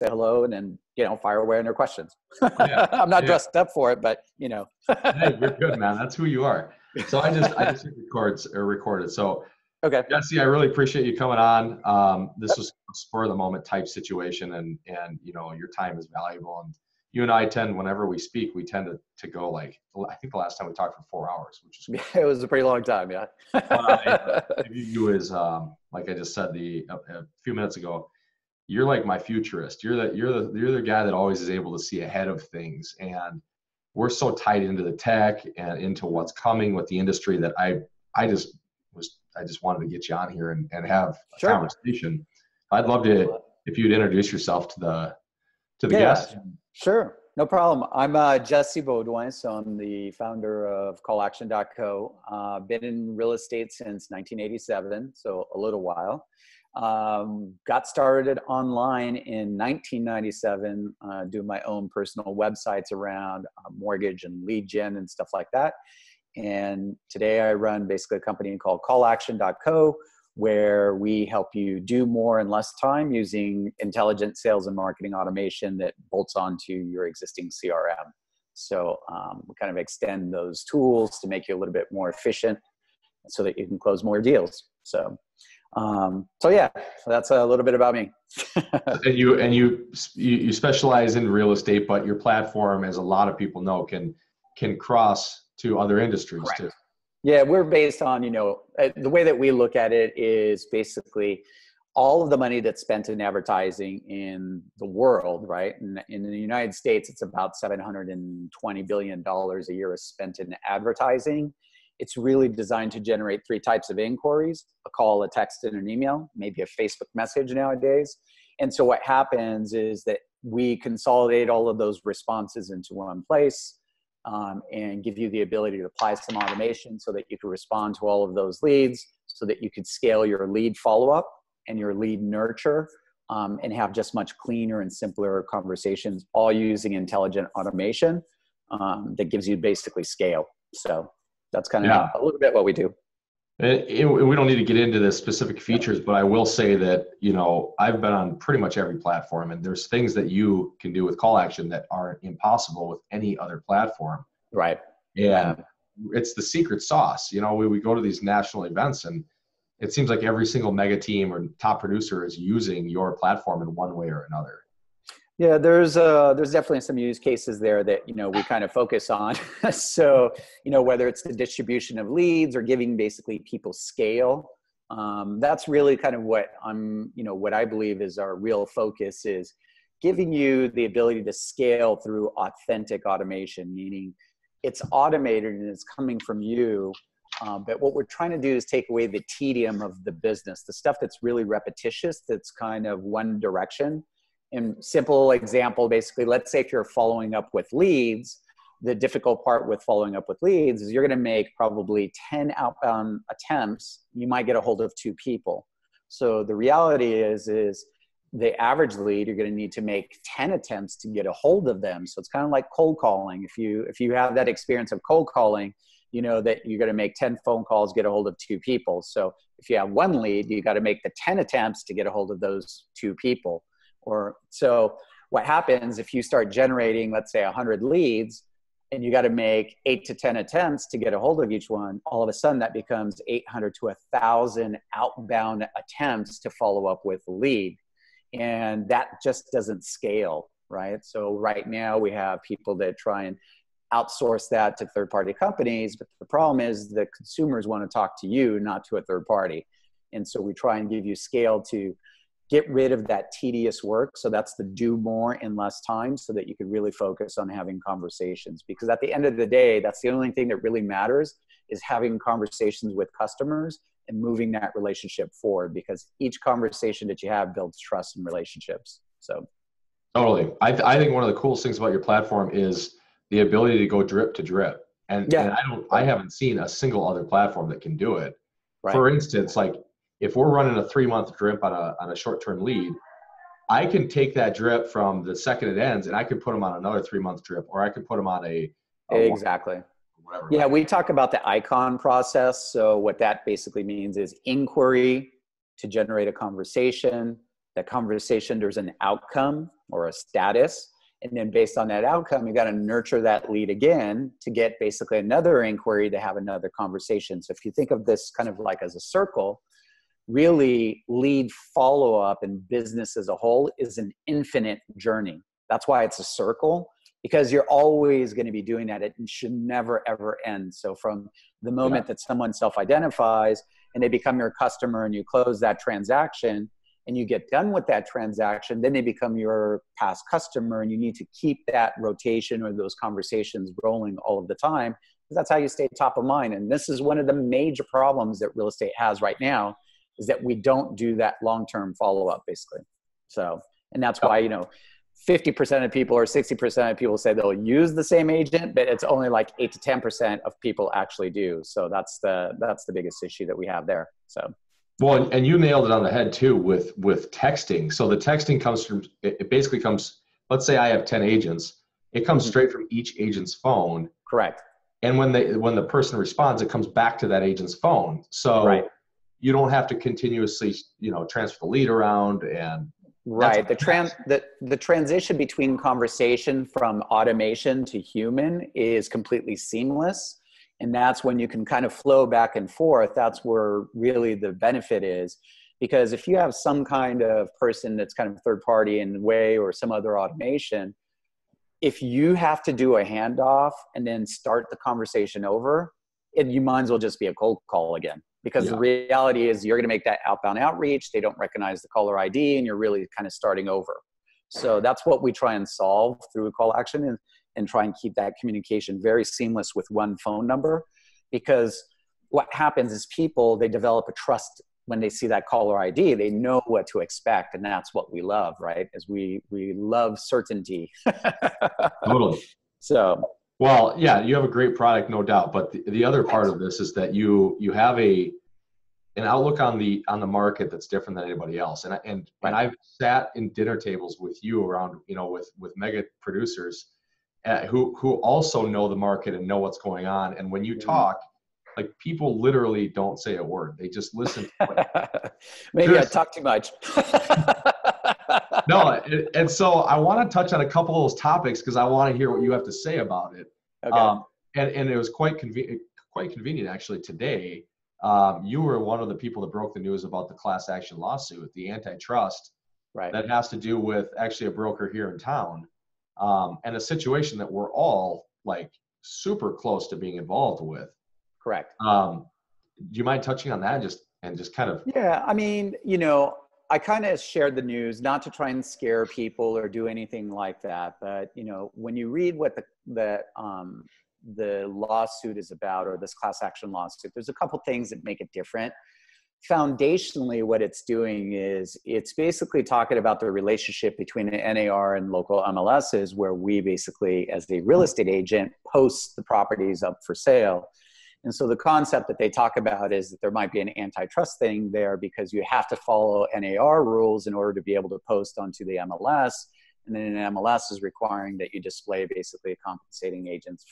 say hello, and then, fire away on their questions. Yeah. I'm not Yeah. dressed up for it, but Hey, you're good, man. That's who you are. So I just hit recorded. So Okay. Jesse, I really appreciate you coming on. This was a spur of the moment type situation, and your time is valuable. And you and I whenever we speak, we tend to go like, I think the last time we talked for 4 hours, which is Yeah, it was a pretty long time. Yeah. I view you as, like I just said a few minutes ago, you're like my futurist. You're the guy that always is able to see ahead of things, and we're so tied into the tech and into what's coming with the industry that I just wanted to get you on here and have a Sure. conversation. I'd love to, if you'd introduce yourself to the Yeah, guest. sure. No problem. I'm Jessie Beaudoin, so I'm the founder of callaction.co. Been in real estate since 1987, so a little while. Got started online in 1997, doing my own personal websites around mortgage and lead gen and stuff like that. And today I run basically a company called callaction.co, where we help you do more in less time using intelligent sales and marketing automation that bolts onto your existing CRM. So we kind of extend those tools to make you a little bit more efficient so that you can close more deals. So yeah, so that's a little bit about me. And you specialize in real estate, but your platform, as a lot of people know, can cross to other industries. Correct. Too. Yeah, we're based on, the way that we look at it is basically all of the money that's spent in advertising in the world, right? And in the United States, it's about $720 billion a year is spent in advertising. It's really designed to generate 3 types of inquiries: a call, a text, and an email, maybe a Facebook message nowadays. And so what happens is that we consolidate all of those responses into one place, and give you the ability to apply some automation so that you can respond to all of those leads, so that you could scale your lead follow-up and your lead nurture, and have just much cleaner and simpler conversations, all using intelligent automation that gives you basically scale. So that's kind of a little bit what we do. We don't need to get into the specific features, but I will say that, I've been on pretty much every platform, and there's things that you can do with Call Action that are impossible with any other platform. Right. And it's the secret sauce. We go to these national events, and it seems like every single mega team or top producer is using your platform in one way or another. Yeah, there's definitely some use cases there that, we kind of focus on. So, whether it's the distribution of leads or giving basically people scale, that's really kind of what what I believe is our real focus, is giving you the ability to scale through authentic automation, meaning it's automated and it's coming from you. But what we're trying to do is take away the tedium of the business, the stuff that's really repetitious, that's kind of one direction. And simple example, basically, let's say if you're following up with leads, the difficult part with following up with leads is you're going to make probably 10 outbound attempts. You might get a hold of 2 people. So the reality is the average lead, you're going to need to make 10 attempts to get a hold of them. So it's kind of like cold calling. If you have that experience of cold calling, you know that you're going to make 10 phone calls, get a hold of 2 people. So if you have 1 lead, you got to make the 10 attempts to get a hold of those 2 people. So what happens if you start generating, let's say 100 leads, and you got to make 8 to 10 attempts to get a hold of each one, all of a sudden that becomes 800 to 1,000 outbound attempts to follow up with a lead. And that just doesn't scale, right? So right now we have people that try and outsource that to third-party companies, but the problem is the consumers want to talk to you, not to a third party. And so we try and give you scale to get rid of that tedious work. So that's the do more in less time, so that you can really focus on having conversations. Because at the end of the day, that's the only thing that really matters, is having conversations with customers and moving that relationship forward, because each conversation that you have builds trust and relationships. So totally. I think one of the coolest things about your platform is the ability to go drip to drip. And I haven't seen a single other platform that can do it. Right. For instance, like if we're running a 3-month drip on a short-term lead, I can take that drip from the second it ends and I can put them on another 3-month drip, or I can put them on a exactly. Whatever. Yeah, we talk about the icon process. So what that basically means is inquiry to generate a conversation. That conversation, there's an outcome. or a status. And then based on that outcome, you got to nurture that lead again to get basically another inquiry to have another conversation. So if you think of this kind of like as a circle, really lead follow-up and business as a whole is an infinite journey. That's why it's a circle, because you're always going to be doing that. It should never, ever end. So from the moment that someone self-identifies and they become your customer and you close that transaction and you get done with that transaction, then they become your past customer, and you need to keep that rotation or those conversations rolling all of the time, because that's how you stay top of mind. And this is one of the major problems that real estate has right now, is that we don't do that long-term follow-up, basically. So, and that's why, 50% of people or 60% of people say they'll use the same agent, but it's only like 8 to 10% of people actually do. So that's the biggest issue that we have there. So. Well, and you nailed it on the head too with texting. So the texting comes from, it basically comes, let's say I have 10 agents, it comes straight from each agent's phone. Correct. And when the person responds, it comes back to that agent's phone. So you don't have to continuously, transfer the lead around and. Right. The transition between conversation from automation to human is completely seamless. And that's when you can kind of flow back and forth. That's where really the benefit is. Because if you have some kind of person that's kind of third party in a way, or some other automation, if you have to do a handoff and then start the conversation over, you might as well just be a cold call again. Because the reality is you're going to make that outbound outreach. They don't recognize the caller ID, and you're really kind of starting over. So that's what we try and solve through a call action, and try and keep that communication very seamless with one phone number. Because what happens is they develop a trust when they see that caller ID. They know what to expect, and that's what we love, right? As we love certainty. Totally. So. Well, yeah, you have a great product, no doubt. But the other part of this is that you have an outlook on the market that's different than anybody else. And I've sat in dinner tables with you around, with mega producers who also know the market and know what's going on. And when you talk, like, people literally don't say a word; they just listen. Maybe I talk too much. No, and so I want to touch on a couple of those topics because I want to hear what you have to say about it. Okay. And it was quite convenient actually today. You were one of the people that broke the news about the class action lawsuit, the antitrust, that has to do with actually a broker here in town, and a situation that we're all like super close to being involved with. Correct. Do you mind touching on that and just kind of? Yeah, I mean, I kind of shared the news, not to try and scare people or do anything like that. But, when you read what the lawsuit is about, or this class action lawsuit, there's a couple things that make it different. Foundationally, what it's doing is it's basically talking about the relationship between an NAR and local MLSs, where we basically, as the real estate agent, post the properties up for sale. And so the concept that they talk about is that there might be an antitrust thing there, because you have to follow NAR rules in order to be able to post onto the MLS. And then an MLS is requiring that you display basically a compensating agent's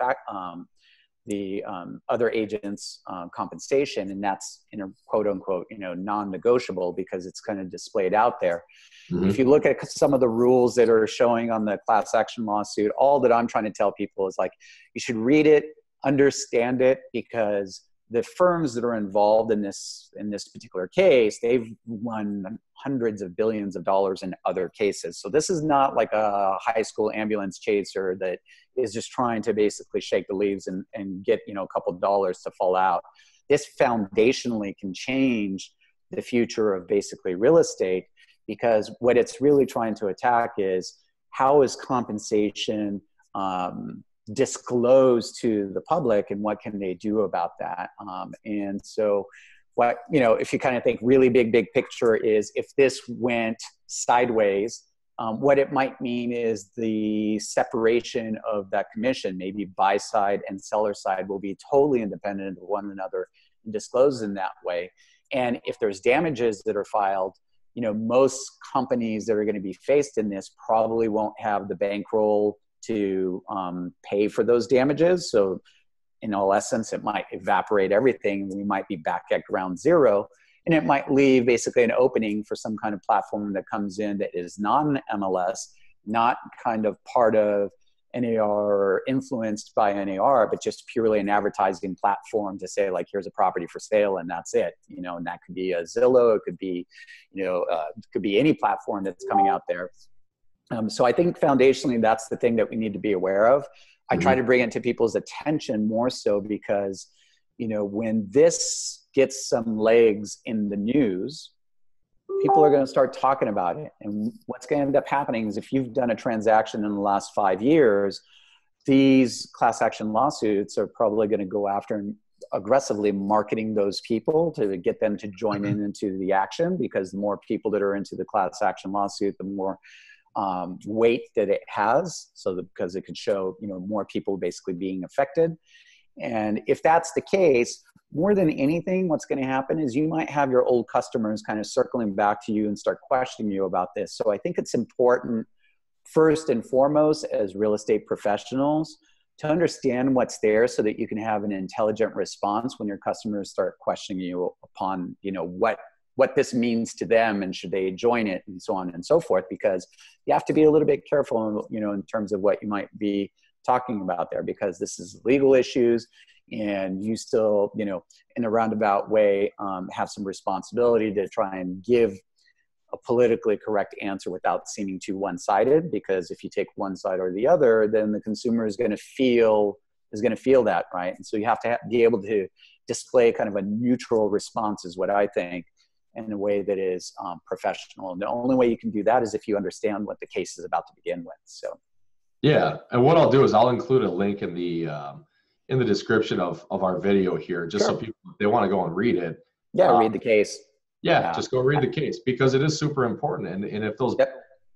other agents' compensation. And that's in a quote unquote, non-negotiable, because it's kind of displayed out there. Mm-hmm. If you look at some of the rules that are showing on the class action lawsuit, all that I'm trying to tell people is, like, you should read it, understand it, because the firms that are involved in this particular case, they've won hundreds of billions of dollars in other cases. So this is not like a high school ambulance chaser that is just trying to basically shake the leaves and get, a couple of dollars to fall out. This foundationally can change the future of basically real estate, because what it's really trying to attack is, how is compensation disclosed to the public, and what can they do about that? And so what, if you kind of think really big picture, is if this went sideways, what it might mean is the separation of that commission, maybe buy side and seller side, will be totally independent of one another and disclosed in that way. And if there's damages that are filed, most companies that are going to be faced in this probably won't have the bankroll to pay for those damages. So in all essence, it might evaporate everything. We might be back at ground zero, and it might leave basically an opening for some kind of platform that comes in that is non-MLS not kind of part of NAR or influenced by NAR, but just purely an advertising platform to say like, here's a property for sale and that's it, you know, and that could be a Zillow, it could be, you know, it could be any platform that's coming out there. So I think foundationally, that's the thing that we need to be aware of. I try to bring it to people's attention more so because, you know, when this gets some legs in the news, people are going to start talking about it. And what's going to end up happening is if you've done a transaction in the last 5 years, these class action lawsuits are probably going to go after and aggressively marketing those people to get them to join into the action, because the more people that are into the class action lawsuit, the more weight that it has. So because it could show, you know, more people basically being affected. And if that's the case, more than anything, what's going to happen is you might have your old customers kind of circling back to you and start questioning you about this. So I think it's important, first and foremost, as real estate professionals, to understand what's there so that you can have an intelligent response when your customers start questioning you upon, you know, what this means to them and should they join it and so on and so forth, because you have to be a little bit careful, you know, in terms of what you might be talking about there, because this is legal issues and you still, you know, in a roundabout way, have some responsibility to try and give a politically correct answer without seeming too one-sided, because if you take one side or the other, then the consumer is going to feel that, right? And so you have to be able to display kind of a neutral response is what I think, in a way that is professional. And the only way you can do that is if you understand what the case is about to begin with. So, yeah. And what I'll do is I'll include a link in the description of our video here, just so people, if they want to go and read it. Yeah, read the case. Yeah, just go read the case, because it is super important. And if those,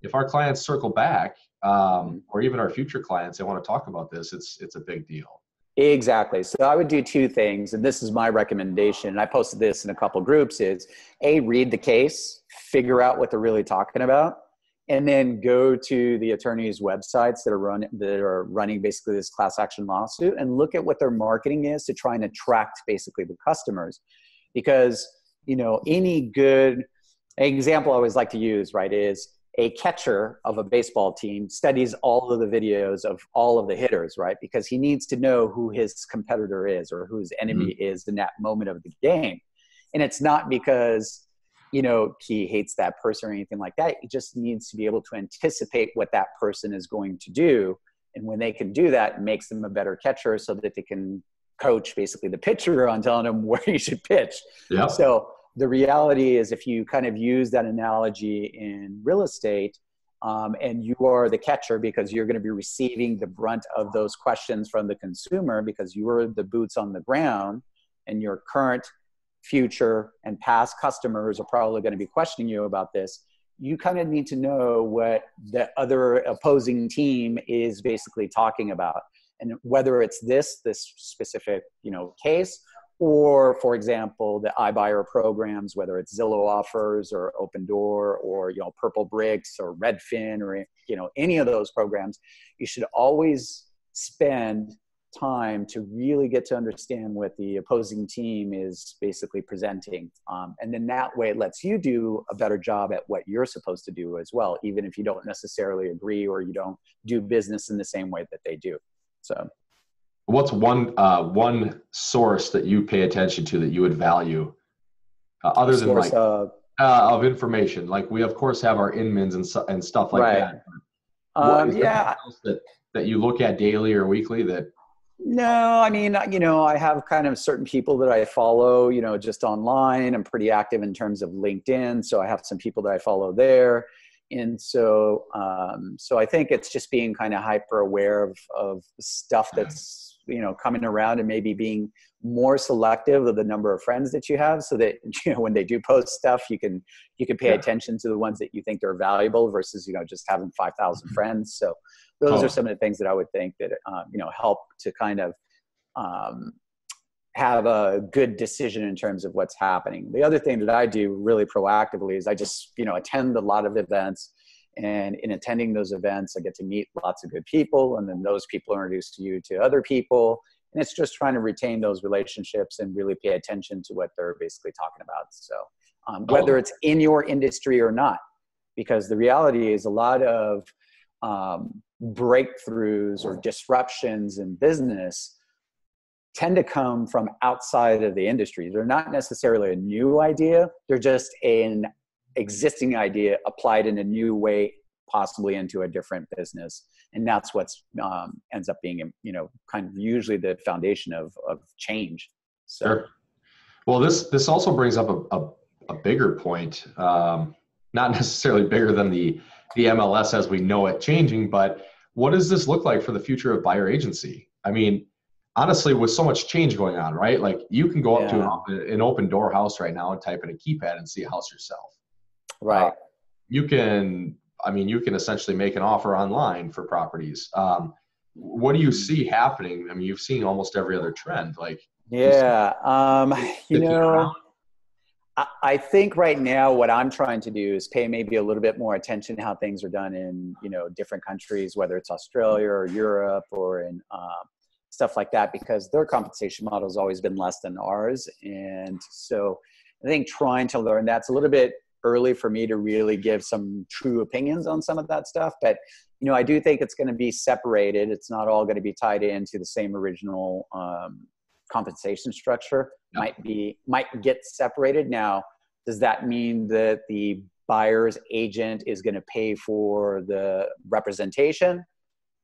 if our clients circle back, or even our future clients, they want to talk about this, it's a big deal. Exactly. So I would do two things, and this is my recommendation, and I posted this in a couple groups, is A, read the case, figure out what they're really talking about, and then go to the attorneys' websites that are running basically this class action lawsuit and look at what their marketing is to try and attract basically the customers. Because, you know, any good example I always like to use, right, is a catcher of a baseball team studies all of the videos of all of the hitters, right? Because he needs to know who his competitor is or who his enemy is in that moment of the game. And it's not because, you know, he hates that person or anything like that. He just needs to be able to anticipate what that person is going to do. And when they can do that, it makes them a better catcher so that they can coach basically the pitcher on telling him where he should pitch. Yep. So the reality is, if you kind of use that analogy in real estate, and you are the catcher because you're going to be receiving the brunt of those questions from the consumer, because you're the boots on the ground, and your current, future, and past customers are probably going to be questioning you about this, you kind of need to know what the other opposing team is basically talking about. And whether it's this specific, you know, case, or, for example, the iBuyer programs, whether it's Zillow offers or Open Door or, you know, Purple Bricks or Redfin or, you know, any of those programs, you should always spend time to really get to understand what the opposing team is basically presenting. And then that way it lets you do a better job at what you're supposed to do as well, even if you don't necessarily agree or you don't do business in the same way that they do. So. What's one source that you pay attention to that you would value, other than like of information? Like, we of course have our Inmans and stuff like that. Is there anything else that you look at daily or weekly that? No, I mean, you know, I have kind of certain people that I follow, you know, just online. I'm pretty active in terms of LinkedIn, so I have some people that I follow there. And so, so I think it's just being kind of hyper aware of stuff that's, you know, coming around, and maybe being more selective of the number of friends that you have, so that, you know, when they do post stuff, you can pay attention to the ones that you think are valuable versus, you know, just having 5,000 friends. So those are some of the things that I would think that, you know, help to kind of have a good decision in terms of what's happening. The other thing that I do really proactively is I just, you know, attend a lot of events. And in attending those events, I get to meet lots of good people, and then those people introduce you to other people. And it's just trying to retain those relationships and really pay attention to what they're basically talking about. So whether it's in your industry or not, because the reality is a lot of breakthroughs or disruptions in business tend to come from outside of the industry. They're not necessarily a new idea. They're just an existing idea applied in a new way, possibly into a different business. And that's what's ends up being, kind of usually the foundation of change. So. Sure. Well, this also brings up a bigger point, not necessarily bigger than the MLS as we know it changing, but what does this look like for the future of buyer agency? I mean, honestly, with so much change going on, right? Like you can go up to an open door house right now and type in a keypad and see a house yourself. Right. You can essentially make an offer online for properties. What do you see happening? I mean, you've seen almost every other trend. Like, I think right now what I'm trying to do is pay maybe a little bit more attention to how things are done in, different countries, whether it's Australia or Europe or in stuff like that, because their compensation model has always been less than ours. And so I think trying to learn that's a little bit early for me to really give some true opinions on some of that stuff. But, I do think it's going to be separated. It's not all going to be tied into the same original compensation structure. Might get separated. Now, does that mean that the buyer's agent is going to pay for the representation?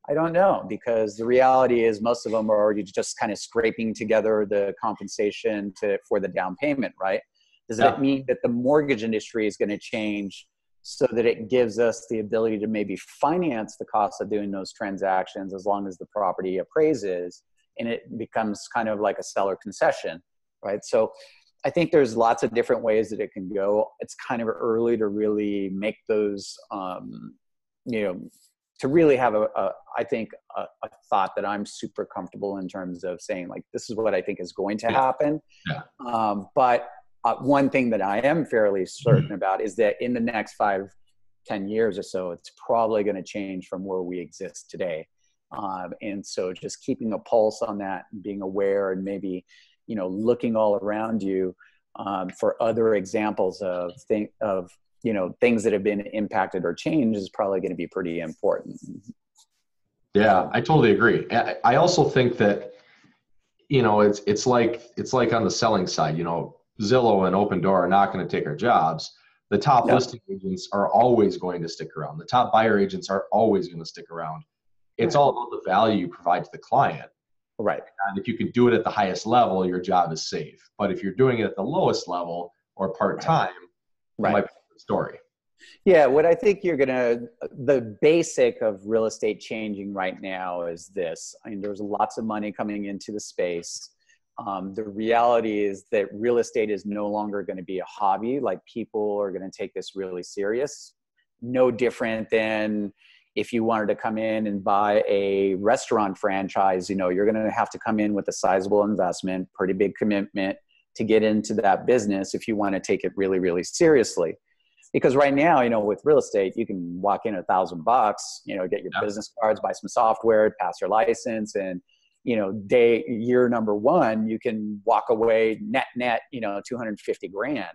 I don't know, because the reality is most of them are already just kind of scraping together the compensation for the down payment, right? Does that mean that the mortgage industry is going to change so that it gives us the ability to maybe finance the cost of doing those transactions as long as the property appraises, and it becomes kind of like a seller concession, right? So I think there's lots of different ways that it can go. It's kind of early to really make those, to really have I think a thought that I'm super comfortable in terms of saying, like, this is what I think is going to happen. But one thing that I am fairly certain about is that in the next 5-10 years or so, it's probably going to change from where we exist today. And so just keeping a pulse on that and being aware and maybe, looking all around you for other examples of things that have been impacted or changed is probably going to be pretty important. Yeah, I totally agree. I also think that, it's like on the selling side, Zillow and Open Door are not going to take our jobs. The top listing agents are always going to stick around. The top buyer agents are always going to stick around. It's all about the value you provide to the client. Right. And if you can do it at the highest level, your job is safe. But if you're doing it at the lowest level or part-time, it might be a different story. Yeah, what I think the basic of real estate changing right now is this. I mean, there's lots of money coming into the space. The reality is that real estate is no longer going to be a hobby. Like, people are going to take this really serious. No different than if you wanted to come in and buy a restaurant franchise, you're going to have to come in with a sizable investment, pretty big commitment to get into that business if you want to take it really, really seriously. Because right now, with real estate, you can walk in $1,000, get your business cards, buy some software, pass your license, and year number one, you can walk away net, $250,000.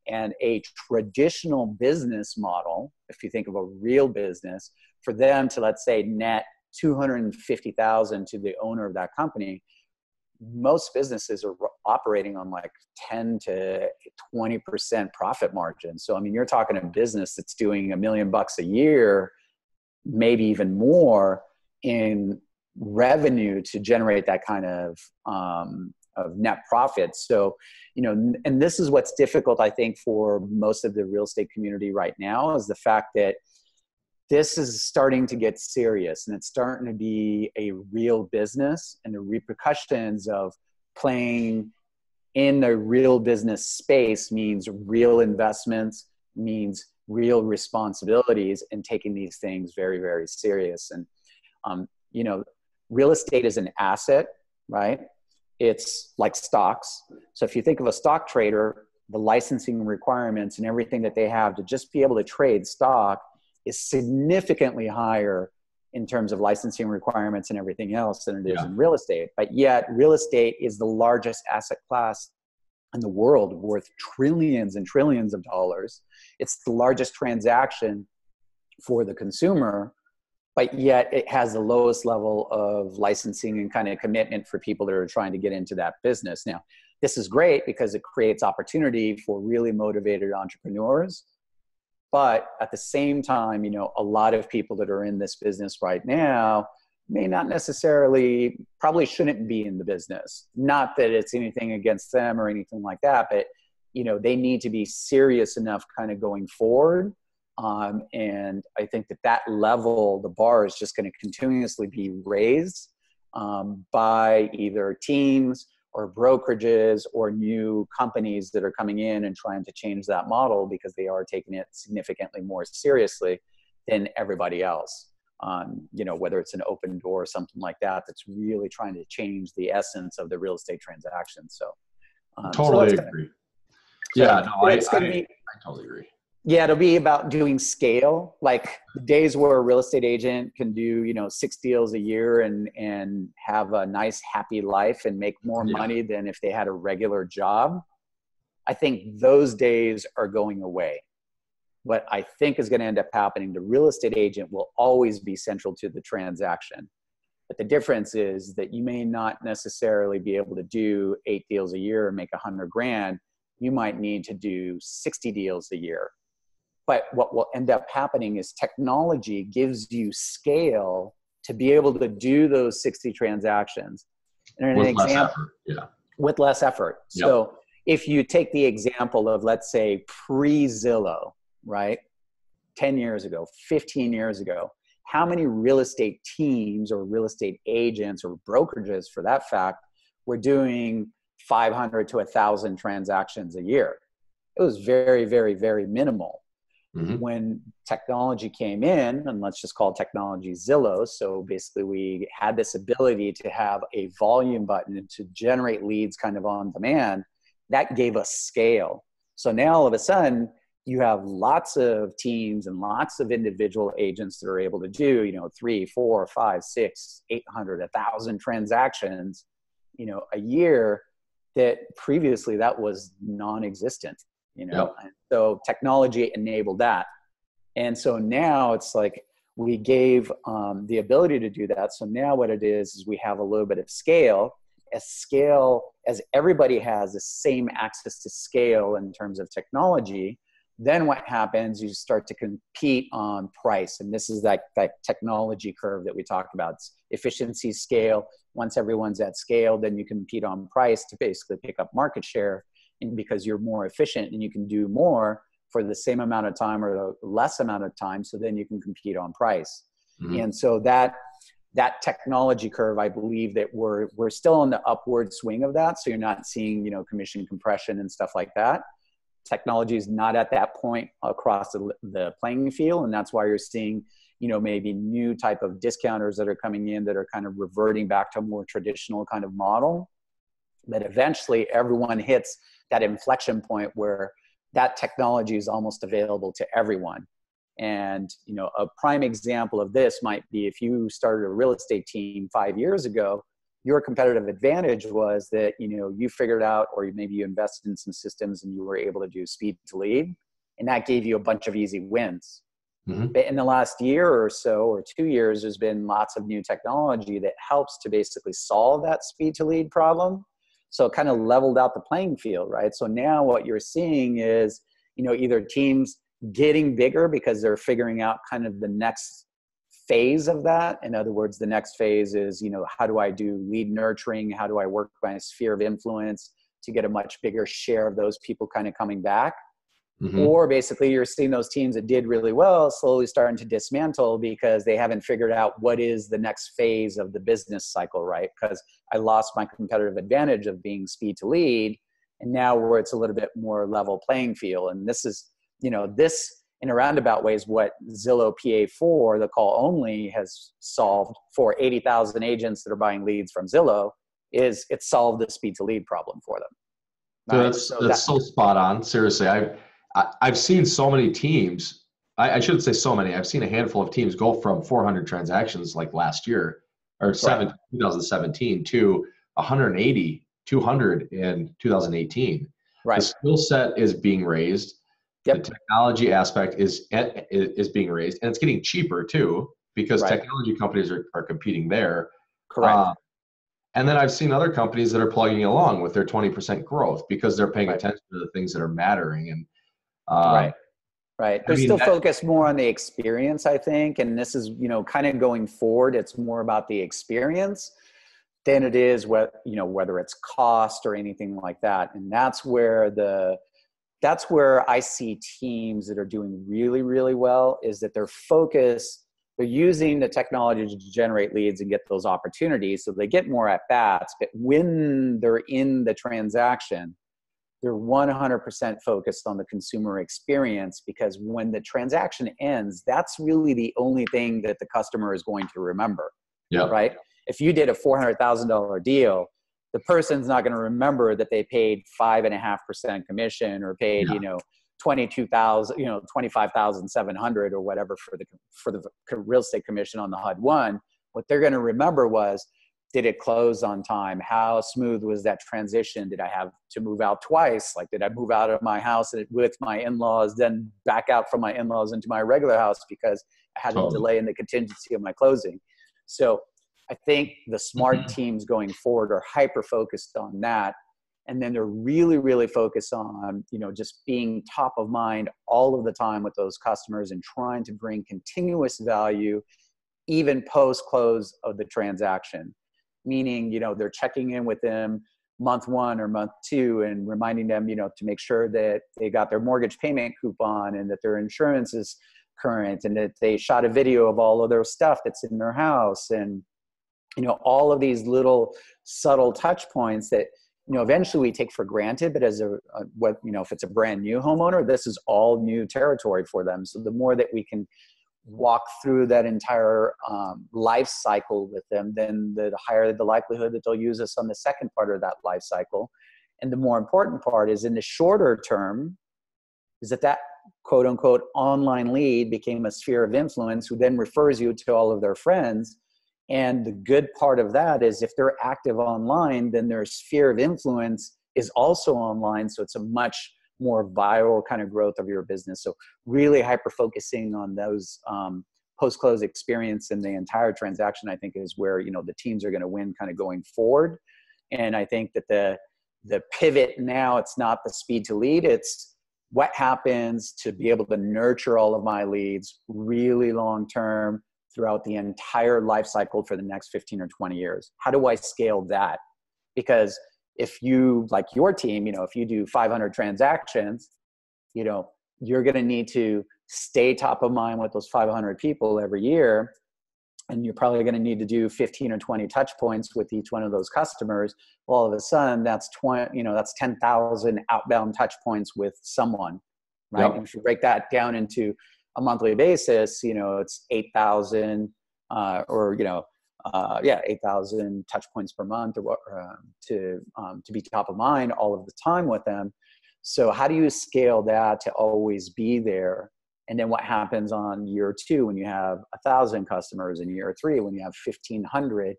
And a traditional business model, if you think of a real business, for them to, let's say, net $250,000 to the owner of that company, most businesses are operating on like 10 to 20% profit margin. So, I mean, you're talking a business that's doing $1 million a year, maybe even more in revenue to generate that kind of net profit. So, and this is what's difficult, I think, for most of the real estate community right now, is the fact that this is starting to get serious and it's starting to be a real business, and the repercussions of playing in the real business space means real investments, means real responsibilities, and taking these things very, very serious. And, real estate is an asset, right? It's like stocks. So if you think of a stock trader, the licensing requirements and everything that they have to just be able to trade stock is significantly higher in terms of licensing requirements and everything else than it is in real estate. But yet real estate is the largest asset class in the world, worth trillions and trillions of dollars. It's the largest transaction for the consumer. but yet it has the lowest level of licensing and kind of commitment for people that are trying to get into that business. Now, this is great because it creates opportunity for really motivated entrepreneurs. But at the same time, you know, a lot of people that are in this business right now may not necessarily, probably shouldn't be in the business. Not that it's anything against them or anything like that, but, you know, they need to be serious enough kind of going forward. And I think that level, the bar is just going to continuously be raised by either teams or brokerages or new companies that are coming in and trying to change that model because they are taking it significantly more seriously than everybody else. You know, whether it's an open door or something like that, that's really trying to change the essence of the real estate transaction. So, totally agree. I totally agree. Yeah, it'll be about doing scale. Like the days where a real estate agent can do, you know, 6 deals a year and have a nice, happy life and make more money than if they had a regular job. I think those days are going away. What I think is going to end up happening, the real estate agent will always be central to the transaction. But the difference is that you may not necessarily be able to do 8 deals a year and make $100,000. You might need to do 60 deals a year. But what will end up happening is technology gives you scale to be able to do those 60 transactions. And with less effort. Yeah. With less effort. Yep. So if you take the example of, let's say, pre-Zillow, right? 10 years ago, 15 years ago, how many real estate teams or real estate agents or brokerages, for that fact, were doing 500 to 1,000 transactions a year? It was very, very, very minimal. Mm-hmm. When technology came in, and let's just call technology Zillow. So basically we had this ability to have a volume button to generate leads kind of on demand. That gave us scale. So now all of a sudden you have lots of teams and lots of individual agents that are able to do, you know, 3, 4, 5, 6, 800, 1,000 transactions, you know, a year, that previously that was non-existent. You know, yep. So technology enabled that. And so now it's like we gave the ability to do that. So now what it is we have a little bit of scale. As everybody has the same access to scale in terms of technology, then what happens, you start to compete on price. And this is that technology curve that we talked about. It's efficiency, scale. Once everyone's at scale, then you compete on price to basically pick up market share. And because you're more efficient and you can do more for the same amount of time or the less amount of time, so then you can compete on price. Mm-hmm. And so that technology curve, I believe that we're still on the upward swing of that. So you're not seeing, you know, commission compression and stuff like that. Technology is not at that point across the playing field, and that's why you're seeing, you know, maybe new type of discounters that are coming in that are kind of reverting back to a more traditional kind of model. But eventually everyone hits that inflection point where that technology is almost available to everyone. And, you know, a prime example of this might be if you started a real estate team 5 years ago, your competitive advantage was that, you know, you figured out, or maybe you invested in some systems and you were able to do speed to lead, and that gave you a bunch of easy wins. Mm-hmm. But in the last year or so, or 2 years, there's been lots of new technology that helps to basically solve that speed to lead problem. So it kind of leveled out the playing field, right? So now what you're seeing is, you know, either teams getting bigger because they're figuring out kind of the next phase of that. In other words, the next phase is, you know, how do I do lead nurturing? How do I work my sphere of influence to get a much bigger share of those people kind of coming back? Mm-hmm. Or basically you're seeing those teams that did really well slowly starting to dismantle because they haven't figured out what is the next phase of the business cycle, right? Because I lost my competitive advantage of being speed to lead, and now where it's a little bit more level playing field. And this is, you know, this in a roundabout way is what Zillow PA4, the call only, has solved for 80,000 agents that are buying leads from Zillow. Is it solved the speed to lead problem for them. Right? That's so spot on. Seriously, I've seen so many teams. I shouldn't say so many. I've seen a handful of teams go from 400 transactions like last year or 2017 to 180, 200 in 2018. Right. The skill set is being raised. Yep. The technology aspect is being raised, and it's getting cheaper too. because technology companies are competing there. Correct. And then I've seen other companies that are plugging along with their 20% growth because they're paying attention to the things that are mattering. And Right. They're still focused more on the experience, I think. And this is, kind of going forward, it's more about the experience than it is whether it's cost or anything like that. And that's where I see teams that are doing really, really well, is that they're using the technology to generate leads and get those opportunities. So they get more at bats, but when they're in the transaction, they're 100% focused on the consumer experience, because when the transaction ends, that's really the only thing that the customer is going to remember. Yeah. Right. If you did a $400,000 deal, the person's not going to remember that they paid 5.5% commission or paid, 22,000, 25,700 or whatever for the real estate commission on the HUD-1. What they're going to remember was, did it close on time? How smooth was that transition? Did I have to move out twice? Like, did I move out of my house with my in-laws, then back out from my in-laws into my regular house because I had a delay in the contingency of my closing? So I think the smart teams going forward are hyper-focused on that. And then they're really, really focused on, just being top of mind all of the time with those customers and trying to bring continuous value, even post-close of the transaction. Meaning, they're checking in with them month 1 or month 2 and reminding them, to make sure that they got their mortgage payment coupon and that their insurance is current and that they shot a video of all of their stuff that's in their house. And, all of these little subtle touch points that, eventually we take for granted, but as if it's a brand new homeowner, this is all new territory for them. So the more that we can walk through that entire life cycle with them, then the higher the likelihood that they'll use us on the second part of that life cycle. And the more important part is, in the shorter term, is that quote unquote online lead became a sphere of influence, who then refers you to all of their friends. And the good part of that is, if they're active online, then their sphere of influence is also online. So it's a much more viral kind of growth of your business. So really hyper focusing on those post-close experience in the entire transaction, I think, is where, the teams are going to win kind of going forward. And I think that the pivot now, it's not the speed to lead, it's what happens to be able to nurture all of my leads really long term throughout the entire life cycle for the next 15 or 20 years. How do I scale that? Because if you, like your team, if you do 500 transactions, you're going to need to stay top of mind with those 500 people every year. And you're probably going to need to do 15 or 20 touch points with each one of those customers. All of a sudden, that's 10,000 outbound touch points with someone, right? Yep. And if you break that down into a monthly basis, it's 8,000 8,000 touch points per month, or to be top of mind all of the time with them. So how do you scale that to always be there? And then what happens on year 2 when you have 1,000 customers, and year 3 when you have 1,500?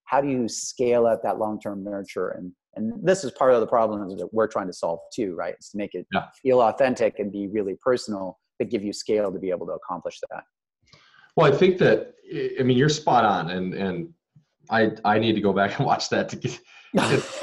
How do you scale up that long-term nurture? And this is part of the problem that we're trying to solve too, right? Is to make it feel authentic and be really personal, but give you scale to be able to accomplish that. Well, I think that, you're spot on, and I need to go back and watch that to get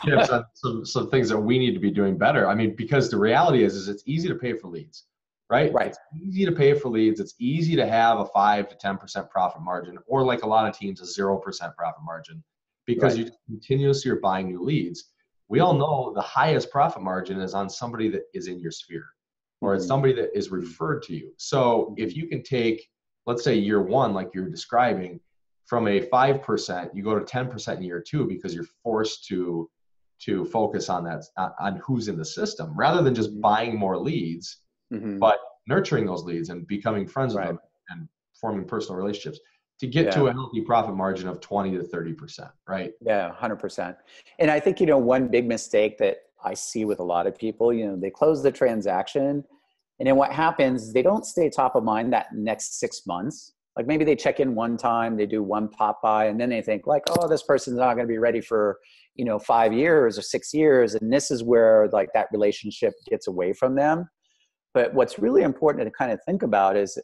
tips on some things that we need to be doing better. Because the reality is it's easy to pay for leads, right? Right. It's easy to pay for leads. It's easy to have a 5 to 10% profit margin, or like a lot of teams, a 0% profit margin, because you continuously are buying new leads. We all know the highest profit margin is on somebody that is in your sphere, or it's somebody that is referred to you. So if you can take, let's say year 1, like you're describing, from a 5%, you go to 10% in year 2, because you're forced to focus on that, on who's in the system, rather than just buying more leads, but nurturing those leads and becoming friends with them and forming personal relationships to get to a healthy profit margin of 20 to 30%, right? Yeah, 100%. And I think, one big mistake that I see with a lot of people, they close the transaction, and then what happens, they don't stay top of mind that next 6 months. Like, maybe they check in one time, they do one pop by, and then they think like, oh, this person's not going to be ready for, 5 years or 6 years. And this is where like that relationship gets away from them. But what's really important to kind of think about is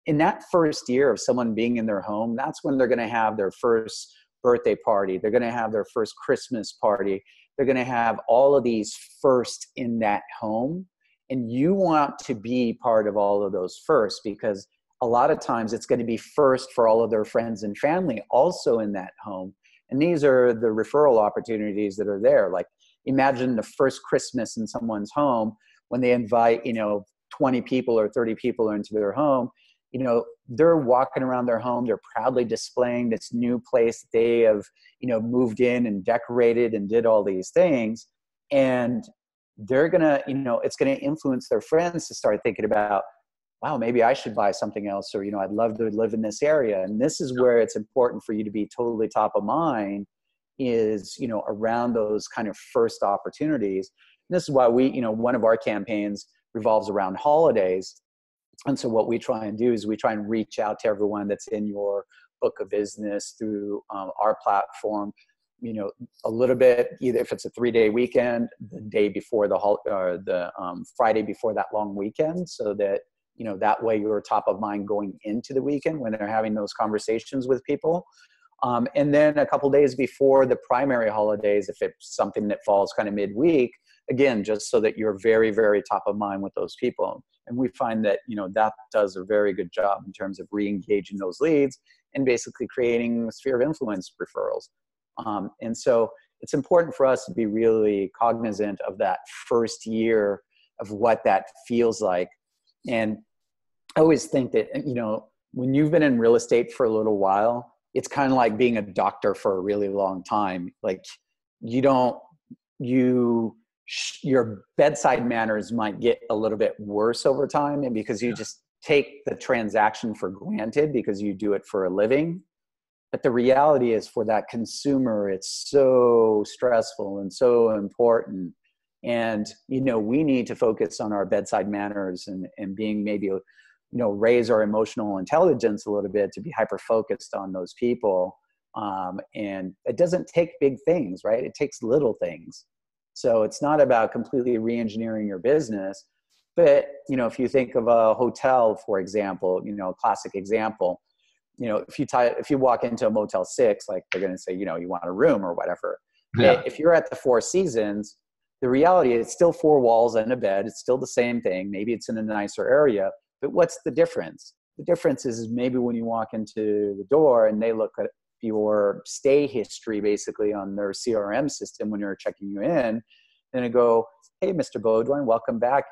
in that first year of someone being in their home, that's when they're going to have their first birthday party. They're going to have their first Christmas party. They're going to have all of these first in that home. And you want to be part of all of those first, because a lot of times it's going to be first for all of their friends and family also in that home. And these are the referral opportunities that are there. Like, imagine the first Christmas in someone's home when they invite, 20 people or 30 people into their home. They're walking around their home. They're proudly displaying this new place that they have, moved in and decorated and did all these things. And they're going to, it's going to influence their friends to start thinking about, wow, maybe I should buy something else, or, I'd love to live in this area. And this is where it's important for you to be totally top of mind, is, around those kind of first opportunities. And this is why we, one of our campaigns revolves around holidays. And so what we try and do is we try and reach out to everyone that's in your book of business through our platform, a little bit, either if it's a 3-day weekend, the day before the Friday before that long weekend, so that, that way you're top of mind going into the weekend when they're having those conversations with people. And then a couple days before the primary holidays, if it's something that falls kind of midweek, again, just so that you're very, very top of mind with those people. And we find that, that does a very good job in terms of re-engaging those leads and basically creating a sphere of influence referrals. And so it's important for us to be really cognizant of that first year of what that feels like. And I always think that, when you've been in real estate for a little while, it's kind of like being a doctor for a really long time. Like, your bedside manners might get a little bit worse over time, and because you just take the transaction for granted because you do it for a living. But the reality is, for that consumer, it's so stressful and so important. And, we need to focus on our bedside manners and being maybe, raise our emotional intelligence a little bit to be hyper-focused on those people. And it doesn't take big things, right? It takes little things. So it's not about completely re-engineering your business. But, if you think of a hotel, for example, a classic example, if you walk into a Motel 6, like, they're going to say, you want a room or whatever. Yeah. If you're at the Four Seasons, the reality is it's still 4 walls and a bed. It's still the same thing. Maybe it's in a nicer area, but what's the difference? The difference is maybe when you walk into the door and they look at your stay history, basically on their CRM system when you're checking you in, and they go, hey, Mr. Beaudoin, welcome back.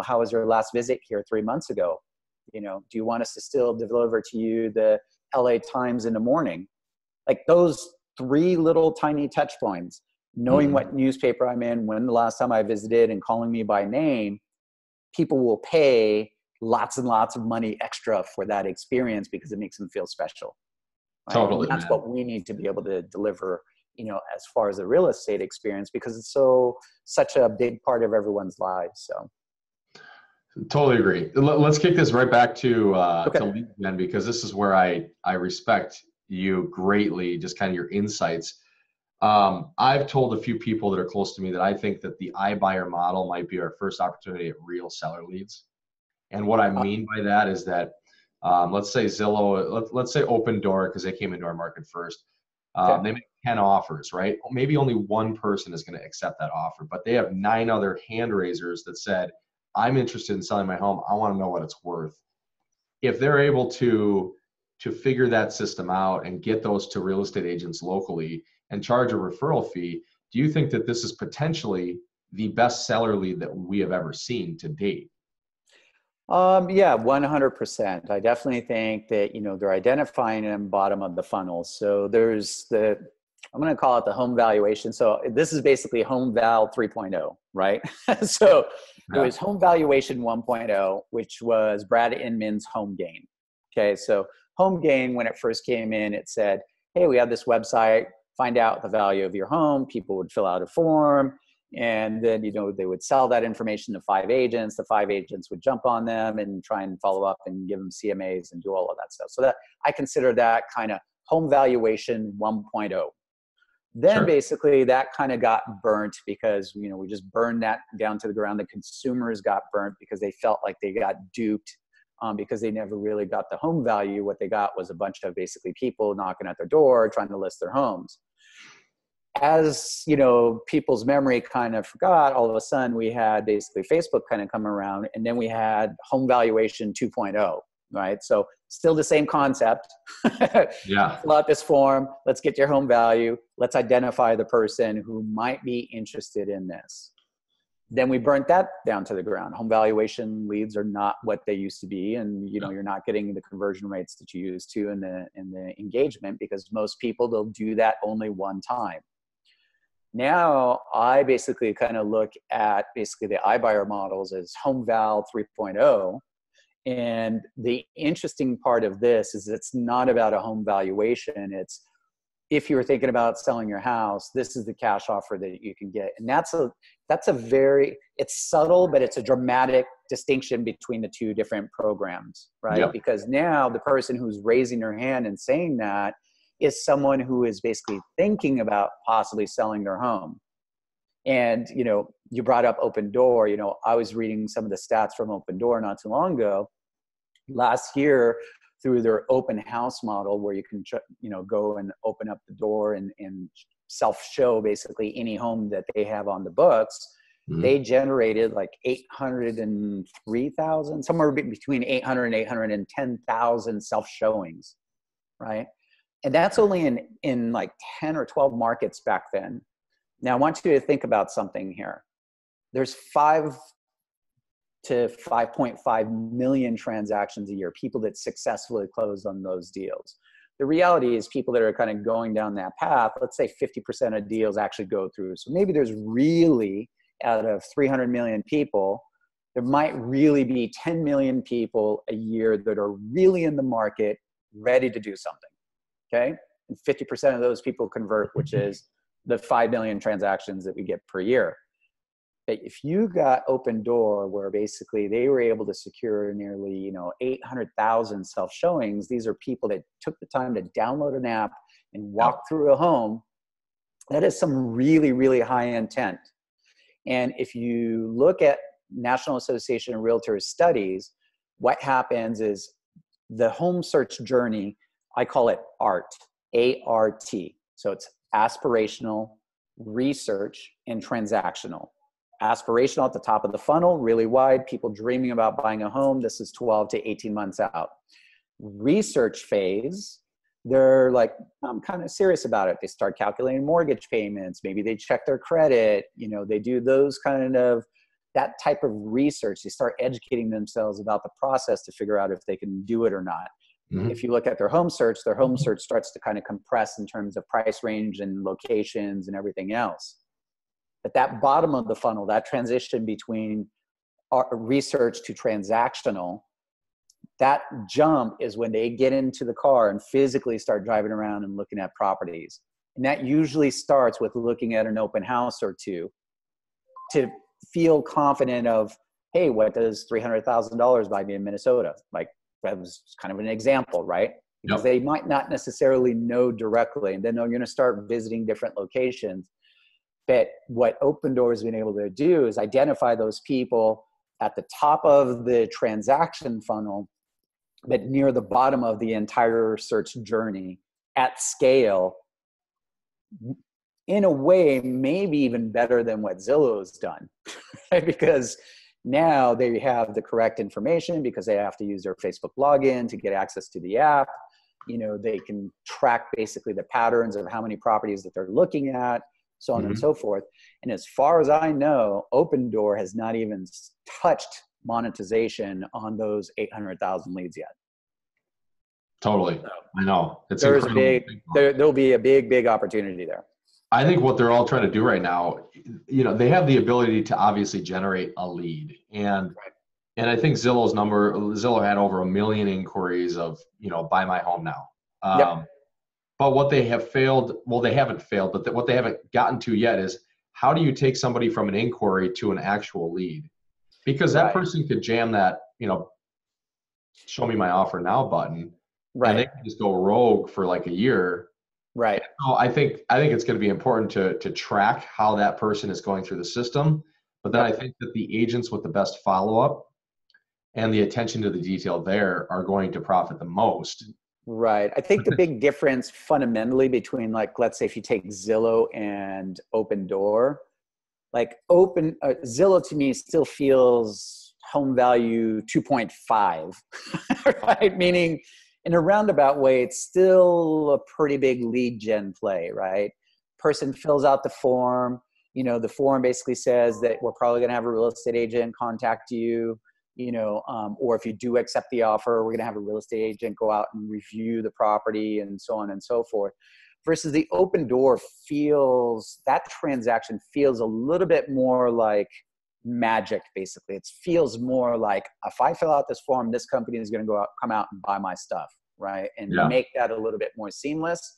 How was your last visit here 3 months ago? Do you want us to still deliver to you the LA Times in the morning? Like, those 3 little tiny touch points, knowing what newspaper I'm in, when the last time I visited, and calling me by name, people will pay lots and lots of money extra for that experience because it makes them feel special. Right? Totally. And that's what we need to be able to deliver, as far as the real estate experience, because it's such a big part of everyone's lives. So. Totally agree. Let's kick this right back to lead gen, because this is where I respect you greatly, just kind of your insights. I've told a few people that are close to me that I think that the iBuyer model might be our first opportunity at real seller leads. And what I mean by that is that, let's say Zillow, let's say Open Door, because they came into our market first. They make 10 offers, right? Maybe only one person is going to accept that offer, but they have 9 other hand raisers that said, I'm interested in selling my home. I want to know what it's worth. If they're able to figure that system out and get those to real estate agents locally and charge a referral fee, do you think that this is potentially the best seller lead that we have ever seen to date? Yeah, 100%. I definitely think that, they're identifying them bottom of the funnel. So there's I'm going to call it the home valuation. So this is basically home val 3.0, right? So there was home valuation 1.0, which was Brad Inman's Home Gain. Okay. So Home Gain, when it first came in, it said, hey, we have this website, find out the value of your home. People would fill out a form. And then, they would sell that information to 5 agents. The 5 agents would jump on them and try and follow up and give them CMAs and do all of that stuff. So that I consider that kind of home valuation 1.0. Then basically that kind of got burnt because, we just burned that down to the ground. The consumers got burnt because they felt like they got duped because they never really got the home value. What they got was a bunch of basically people knocking at their door trying to list their homes. As you know, people's memory kind of forgot, all of a sudden we had basically Facebook kind of come around, and then we had home valuation 2.0, right? So still the same concept. Yeah. Fill out this form. Let's get your home value. Let's identify the person who might be interested in this. Then we burnt that down to the ground. Home valuation leads are not what they used to be. And, you know, you're not getting the conversion rates that you used to in the engagement, because most people, they'll do that only one time. Now I basically kind of look at basically the iBuyer models as home val 3.0. And the interesting part of this is it's not about a home valuation. It's, if you were thinking about selling your house, this is the cash offer that you can get. And that's a very, it's subtle, but it's a dramatic distinction between the two different programs, right? Yep. Because now the person who's raising their hand and saying that is someone who is basically thinking about possibly selling their home. And, you know, you brought up Open Door. You know, I was reading some of the stats from Open Door not too long ago. Last year, through their open house model, where you can, you know, go and open up the door and self-show basically any home that they have on the books, they generated like 803,000, somewhere between 800 and 810,000 self-showings, right? And that's only in like 10 or 12 markets back then. Now I want you to think about something here. There's 5 to 5.5 million transactions a year, people that successfully close on those deals. The reality is people that are kind of going down that path, let's say 50% of deals actually go through. So maybe there's really, out of 300 million people, there might really be 10 million people a year that are really in the market, ready to do something, okay? And 50% of those people convert, which is the 5 million transactions that we get per year. But if you got Open Door, where basically they were able to secure nearly, you know, 800,000 self-showings, these are people that took the time to download an app and walk through a home. That is some really, really high intent. And if you look at National Association of Realtors studies, what happens is the home search journey, I call it ART, A-R-T. So it's aspirational, research, and transactional. Aspirational at the top of the funnel, really wide, people dreaming about buying a home. This is 12 to 18 months out. Research phase, they're like, I'm kind of serious about it. They start calculating mortgage payments. Maybe they check their credit. You know, they do those kind of, that type of research. They start educating themselves about the process to figure out if they can do it or not. If you look at their home search starts to kind of compress in terms of price range and locations and everything else. At that bottom of the funnel, that transition between research to transactional, that jump is when they get into the car and physically start driving around and looking at properties. And that usually starts with looking at an open house or two to feel confident of, hey, what does $300,000 buy me in Minnesota? Like, that was kind of an example, right? Because they might not necessarily know directly, and then you're going to start visiting different locations. But what Open Door has been able to do is identify those people at the top of the transaction funnel, but near the bottom of the entire search journey at scale, in a way, maybe even better than what Zillow's done, right? Because now they have the correct information, because they have to use their Facebook login to get access to the app. You know, they can track basically the patterns of how many properties that they're looking at, so on and so forth. And as far as I know, Open Door has not even touched monetization on those 800,000 leads yet. Totally. I know. It's there'll be a big opportunity there. I think what they're all trying to do right now, you know, they have the ability to obviously generate a lead. And I think Zillow had over 1 million inquiries of, you know, buy my home now. But what they have failed, well, they haven't failed, but what they haven't gotten to yet is, how do you take somebody from an inquiry to an actual lead? Because that person could jam that, you know, show me my offer now button, and they can just go rogue for like a year. So I think it's going to be important to track how that person is going through the system. But then I think that the agents with the best follow-up and the attention to the detail there are going to profit the most. Right. I think the big difference fundamentally between, like, let's say if you take Zillow and Opendoor, like Zillow to me still feels home value 2.5, right? Meaning in a roundabout way, it's still a pretty big lead gen play, right? Person fills out the form. You know, the form basically says that we're probably going to have a real estate agent contact you, or if you do accept the offer, we're going to have a real estate agent go out and review the property and so on and so forth. Versus the Opendoor that transaction feels a little bit more like magic, basically. It feels more like, if I fill out this form, this company is going to come out and buy my stuff, right? And make that a little bit more seamless.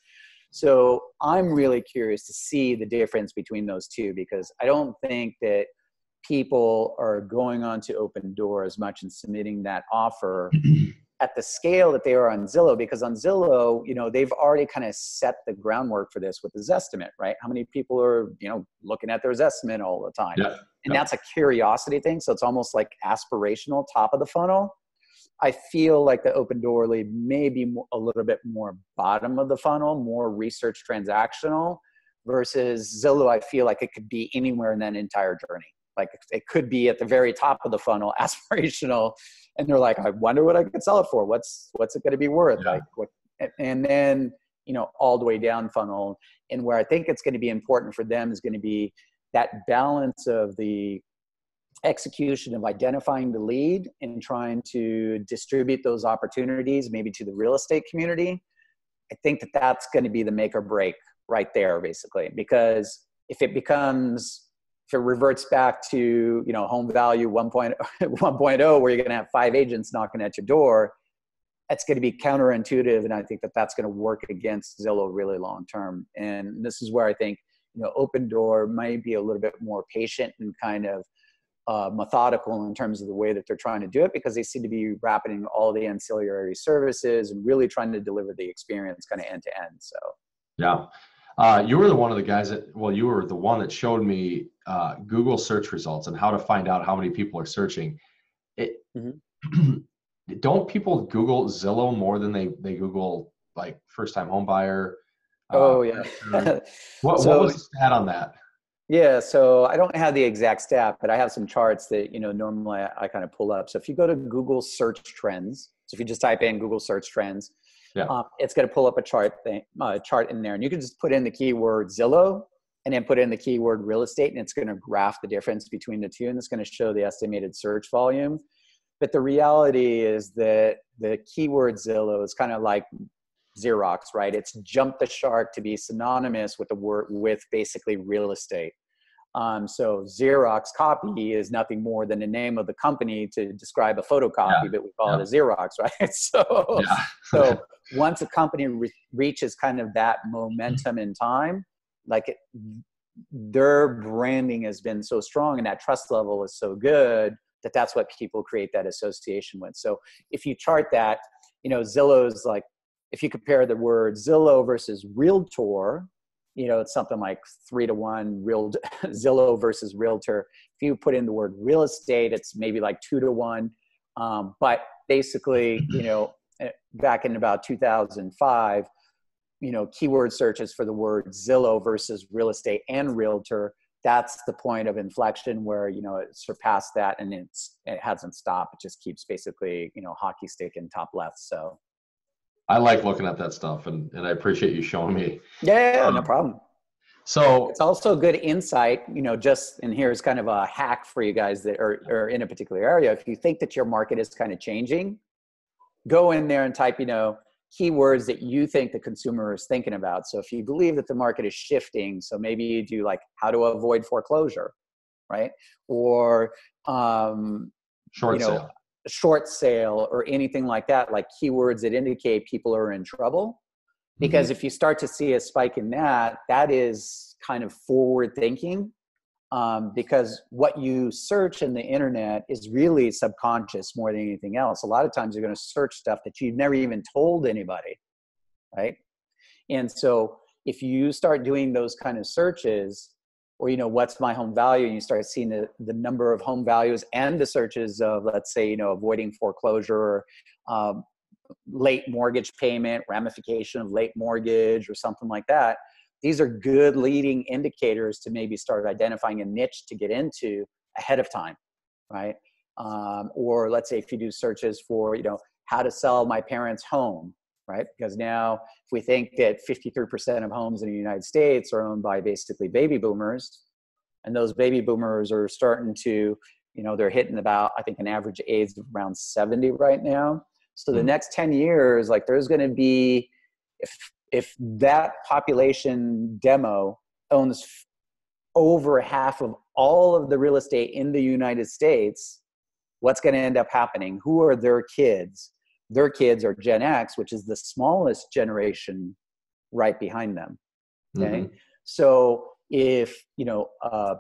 So I'm really curious to see the difference between those two, because I don't think that people are going on to Opendoor as much and submitting that offer at the scale that they are on Zillow, because on Zillow, they've already kind of set the groundwork for this with the Zestimate, right? How many people are, looking at their Zestimate all the time? Yeah. And that's a curiosity thing. So it's almost like aspirational, top of the funnel. I feel like the Opendoor lead may be a little bit more bottom of the funnel, more research transactional, versus Zillow. I feel like it could be anywhere in that entire journey. Like it could be at the very top of the funnel, aspirational, and they're like, I wonder what I could sell it for. What's it going to be worth? Yeah. Like what? And then all the way down funnel. And where I think it's going to be important for them is going to be that balance of the execution of identifying the lead and trying to distribute those opportunities maybe to the real estate community. I think that's going to be the make or break right there, basically, because if it reverts back to, home value 1.0, where you're going to have 5 agents knocking at your door, that's going to be counterintuitive. And I think that's going to work against Zillow really long term. And this is where I think, Opendoor might be a little bit more patient and kind of methodical in terms of the way that they're trying to do it, because they seem to be wrapping all the ancillary services and really trying to deliver the experience kind of end to end. So, yeah. You were one of the guys you were the one that showed me Google search results and how to find out how many people are searching. Don't people Google Zillow more than they Google like first-time home buyer? Oh, yeah. What was the stat on that? Yeah, so I don't have the exact stat, but I have some charts that, normally I kind of pull up. So if you go to Google search trends, so if you just type in Google search trends, it's going to pull up a chart in there. And you can just put in the keyword Zillow and then put in the keyword real estate, and it's going to graph the difference between the two. And it's going to show the estimated search volume. But the reality is that the keyword Zillow is kind of like Xerox, right? It's jumped the shark to be synonymous with the word, with basically real estate. So Xerox copy is nothing more than the name of the company to describe a photocopy, but we call it a Xerox, right? So once a company reaches kind of that momentum in time, their branding has been so strong and that trust level is so good that that's what people create that association with. So if you chart that, Zillow's like, if you compare the word Zillow versus Realtor, it's something like 3-to-1 Zillow versus Realtor. If you put in the word real estate, it's maybe like 2-to-1. But basically, back in about 2005, keyword searches for the word Zillow versus real estate and Realtor, that's the point of inflection where, it surpassed that and it hasn't stopped. It just keeps basically, hockey stick in top left. So I like looking at that stuff and I appreciate you showing me. Yeah, no problem. So it's also good insight, and here's kind of a hack for you guys that are in a particular area. If you think that your market is kind of changing, go in there and type, keywords that you think the consumer is thinking about. So if you believe that the market is shifting, so maybe you do like how to avoid foreclosure, right? Or, short sale or anything like that, like keywords that indicate people are in trouble. Because if you start to see a spike in that, that is kind of forward thinking. Because what you search in the internet is really subconscious more than anything else. A lot of times you're going to search stuff that you've never even told anybody, right? And so if you start doing those kind of searches, or, what's my home value? And you start seeing the number of home values and the searches of, let's say, avoiding foreclosure, late mortgage payment, ramification of late mortgage or something like that. These are good leading indicators to maybe start identifying a niche to get into ahead of time, right? Or let's say if you do searches for, how to sell my parents' home, right? Because now if we think that 53% of homes in the United States are owned by basically baby boomers, and those baby boomers are starting to, they're hitting about, I think, an average age of around 70 right now. So the next 10 years, like there's going to be, if that population demo owns over half of all of the real estate in the United States, what's going to end up happening? Who are their kids? Their kids are Gen X, which is the smallest generation right behind them. Okay. So if, a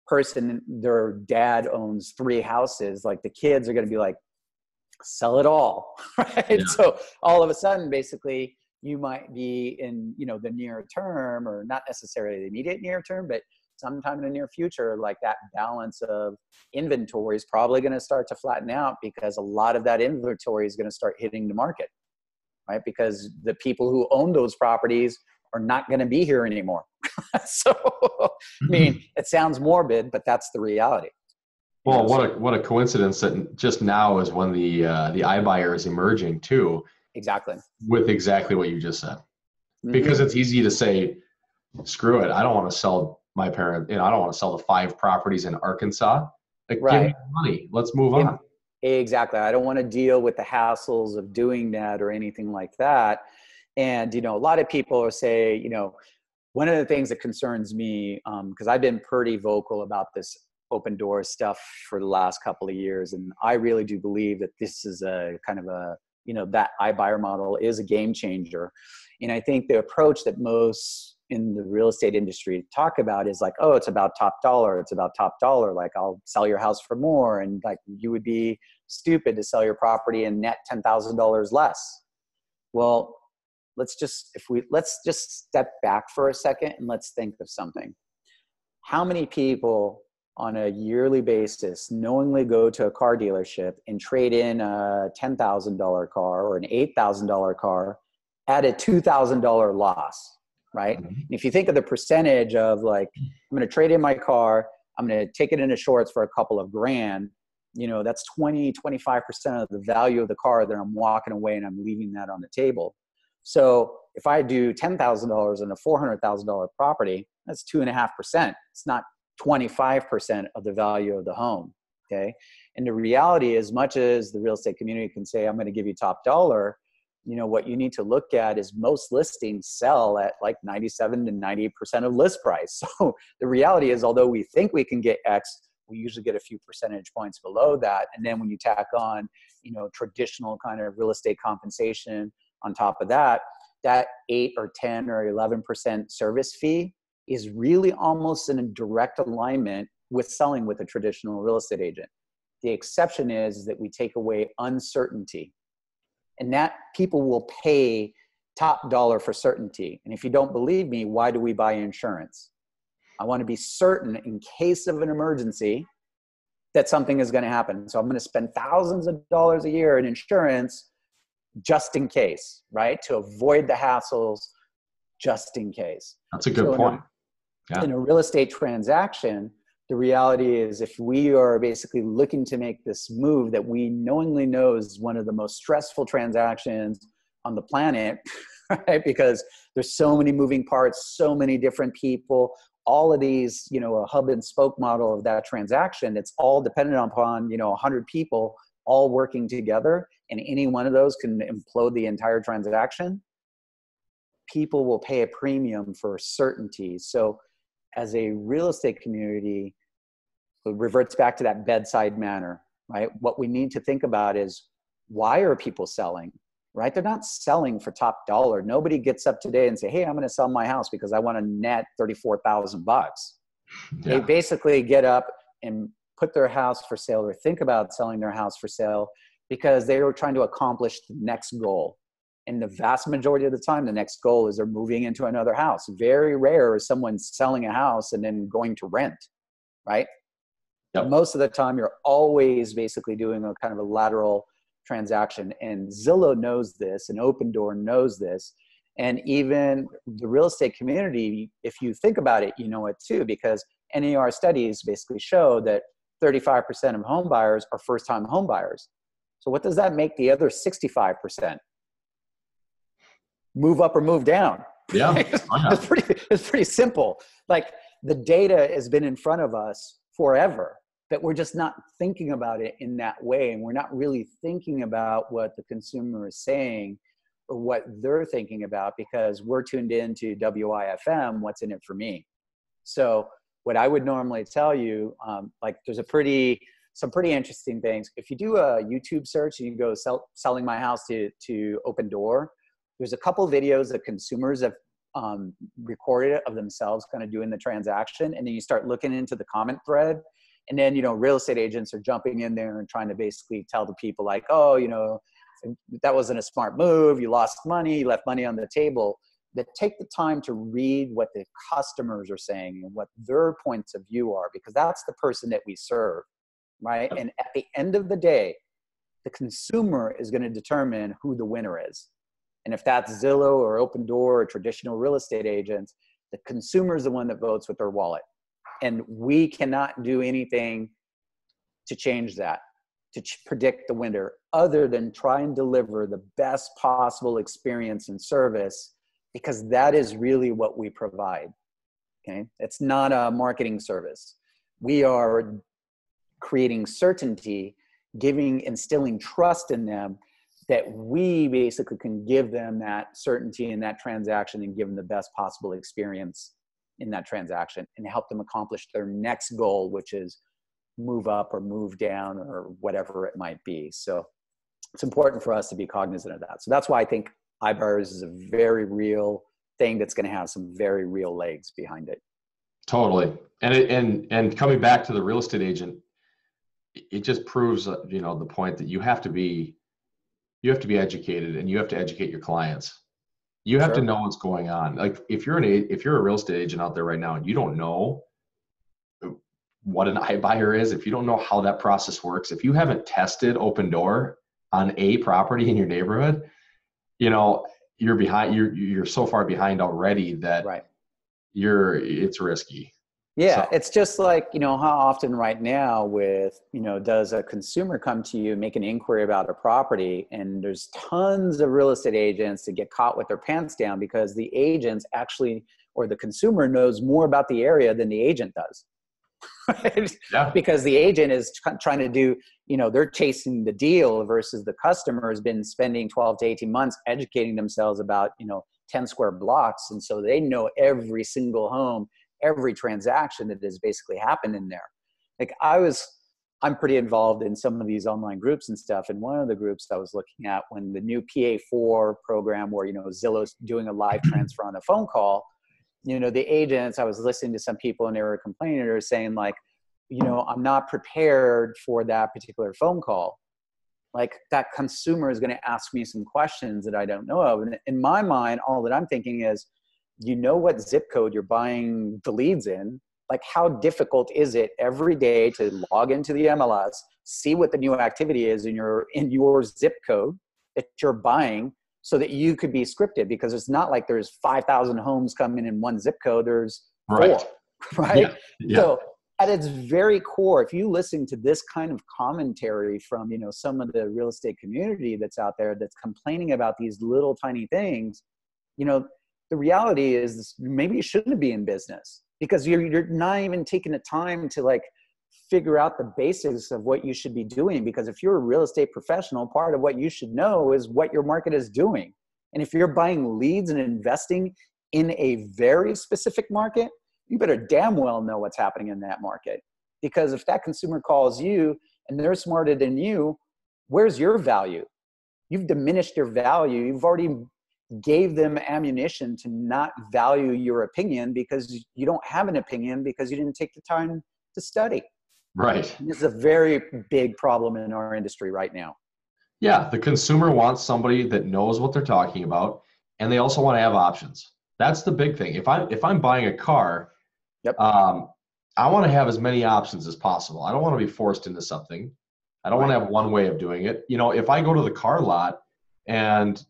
person, their dad owns 3 houses, like the kids are going to be like, sell it all, right? Yeah. So all of a sudden, basically, you might be in, the near term, or not necessarily the immediate near term, but sometime in the near future, like that balance of inventory is probably going to start to flatten out, because a lot of that inventory is going to start hitting the market, right? Because the people who own those properties are not going to be here anymore. So, I mean, it sounds morbid, but that's the reality. Well, what a coincidence that just now is when the iBuyer is emerging too. Exactly. With exactly what you just said. Because it's easy to say, screw it, I don't want to sell my parent, I don't want to sell the 5 properties in Arkansas. Like, right. Give me money. Let's move on. Exactly. I don't want to deal with the hassles of doing that or anything like that. And, a lot of people will say, one of the things that concerns me, because I've been pretty vocal about this open door stuff for the last couple of years. And I really do believe that this is a kind of a, that iBuyer model is a game changer. And I think the approach that most in the real estate industry talk about is like, oh, it's about top dollar. It's about top dollar. Like, I'll sell your house for more. And like, you would be stupid to sell your property and net $10,000 less. Well, let's just step back for a second and let's think of something. How many people on a yearly basis knowingly go to a car dealership and trade in a $10,000 car or an $8,000 car at a $2,000 loss, right? Mm-hmm. If you think of the percentage of like, I'm going to trade in my car, I'm going to take it into shorts for a couple of grand, that's 20-25% of the value of the car that I'm walking away and I'm leaving that on the table. So if I do $10,000 in a $400,000 property, that's 2.5%. It's not 25% of the value of the home. Okay. And the reality, as much as the real estate community can say, I'm going to give you top dollar, what you need to look at is most listings sell at like 97 to 90% of list price. So the reality is, although we think we can get X, we usually get a few percentage points below that. And then when you tack on, traditional kind of real estate compensation on top of that, that 8 or 10 or 11% service fee is really almost in a direct alignment with selling with a traditional real estate agent. The exception is that we take away uncertainty, and that people will pay top dollar for certainty. And if you don't believe me, why do we buy insurance? I want to be certain in case of an emergency that something is going to happen. So I'm going to spend thousands of dollars a year in insurance just in case, right? To avoid the hassles, just in case. That's a good point. In a real estate transaction, the reality is, if we are basically looking to make this move that we knowingly know is one of the most stressful transactions on the planet, right? Because there's so many moving parts, so many different people, all of these, a hub and spoke model of that transaction, it's all dependent upon, 100 people all working together, and any one of those can implode the entire transaction. People will pay a premium for certainty. So as a real estate community, it reverts back to that bedside manner, right? What we need to think about is, why are people selling, right? They're not selling for top dollar. Nobody gets up today and say, hey, I'm going to sell my house because I want to net $34,000. Yeah. They basically get up and put their house for sale or think about selling their house for sale because they are trying to accomplish the next goal. And the vast majority of the time, the next goal is they're moving into another house. Very rare is someone selling a house and then going to rent, right? Yep. Most of the time, you're always basically doing a kind of a lateral transaction. And Zillow knows this, and Opendoor knows this. And even the real estate community, if you think about it, you know it too, because NAR studies basically show that 35% of home buyers are first-time home buyers. So what does that make the other 65%? Move up or move down. Yeah. It's pretty simple. Like, the data has been in front of us forever, but we're just not thinking about it in that way. And we're not really thinking about what the consumer is saying or what they're thinking about, because we're tuned into WIFM, what's in it for me. So what I would normally tell you, like, there's some pretty interesting things. If you do a YouTube search and you go selling my house to Opendoor, there's a couple videos that consumers have recorded of themselves kind of doing the transaction. And then you start looking into the comment thread. And then, real estate agents are jumping in there and trying to basically tell the people like, oh, that wasn't a smart move. You lost money, you left money on the table. That take the time to read what the customers are saying and what their points of view are, because that's the person that we serve, right? And at the end of the day, the consumer is going to determine who the winner is. And if that's Zillow or Opendoor or traditional real estate agents, the consumer is the one that votes with their wallet. And we cannot do anything to change that, to predict the winner, other than try and deliver the best possible experience and service, because that is really what we provide. Okay? It's not a marketing service. We are creating certainty, instilling trust in them, that we basically can give them that certainty in that transaction and give them the best possible experience in that transaction and help them accomplish their next goal, which is move up or move down or whatever it might be. So it's important for us to be cognizant of that. So that's why I think iBuyers is a very real thing that's going to have some very real legs behind it. Totally. And coming back to the real estate agent, it just proves, the point that you have to be educated, and you have to educate your clients. You have to know what's going on. Like, if you're a real estate agent out there right now and you don't know what an iBuyer is, if you don't know how that process works, if you haven't tested Opendoor on a property in your neighborhood, you're behind. You're so far behind already that it's risky. Yeah, so it's just like, how often right now does a consumer come to you, make an inquiry about a property, and there's tons of real estate agents that get caught with their pants down because the agents actually, or the consumer knows more about the area than the agent does. Right? Yeah. Because the agent is trying to do, they're chasing the deal versus the customer has been spending 12 to 18 months educating themselves about, 10 square blocks. And so they know every single home, every transaction that has basically happened in there. Like, I'm pretty involved in some of these online groups and stuff. And one of the groups I was looking at, when the new PA4 program where, Zillow's doing a live transfer on a phone call, the agents, I was listening to some people and they were complaining, they were saying like, I'm not prepared for that particular phone call. Like, that consumer is going to ask me some questions that I don't know of. And in my mind, all that I'm thinking is, what zip code you're buying the leads in? Like, how difficult is it every day to log into the MLS, see what the new activity is in your zip code that you're buying, so that you could be scripted? Because it's not like there's 5,000 homes coming in one zip code. There's 4, right? Yeah. Yeah. So at its very core, if you listen to this kind of commentary from, some of the real estate community that's out there that's complaining about these little tiny things, the reality is maybe you shouldn't be in business, because you're not even taking the time to like figure out the basics of what you should be doing. Because if you're a real estate professional, part of what you should know is what your market is doing. And if you're buying leads and investing in a very specific market, you better damn well know what's happening in that market. Because if that consumer calls you and they're smarter than you, where's your value? You've diminished your value. You've already gave them ammunition to not value your opinion, because you don't have an opinion because you didn't take the time to study. Right. And this is a very big problem in our industry right now. Yeah, the consumer wants somebody that knows what they're talking about, and they also want to have options. That's the big thing. If I'm buying a car, Yep. I want to have as many options as possible. I don't want to be forced into something. I don't want to have one way of doing it. If I go to the car lot and,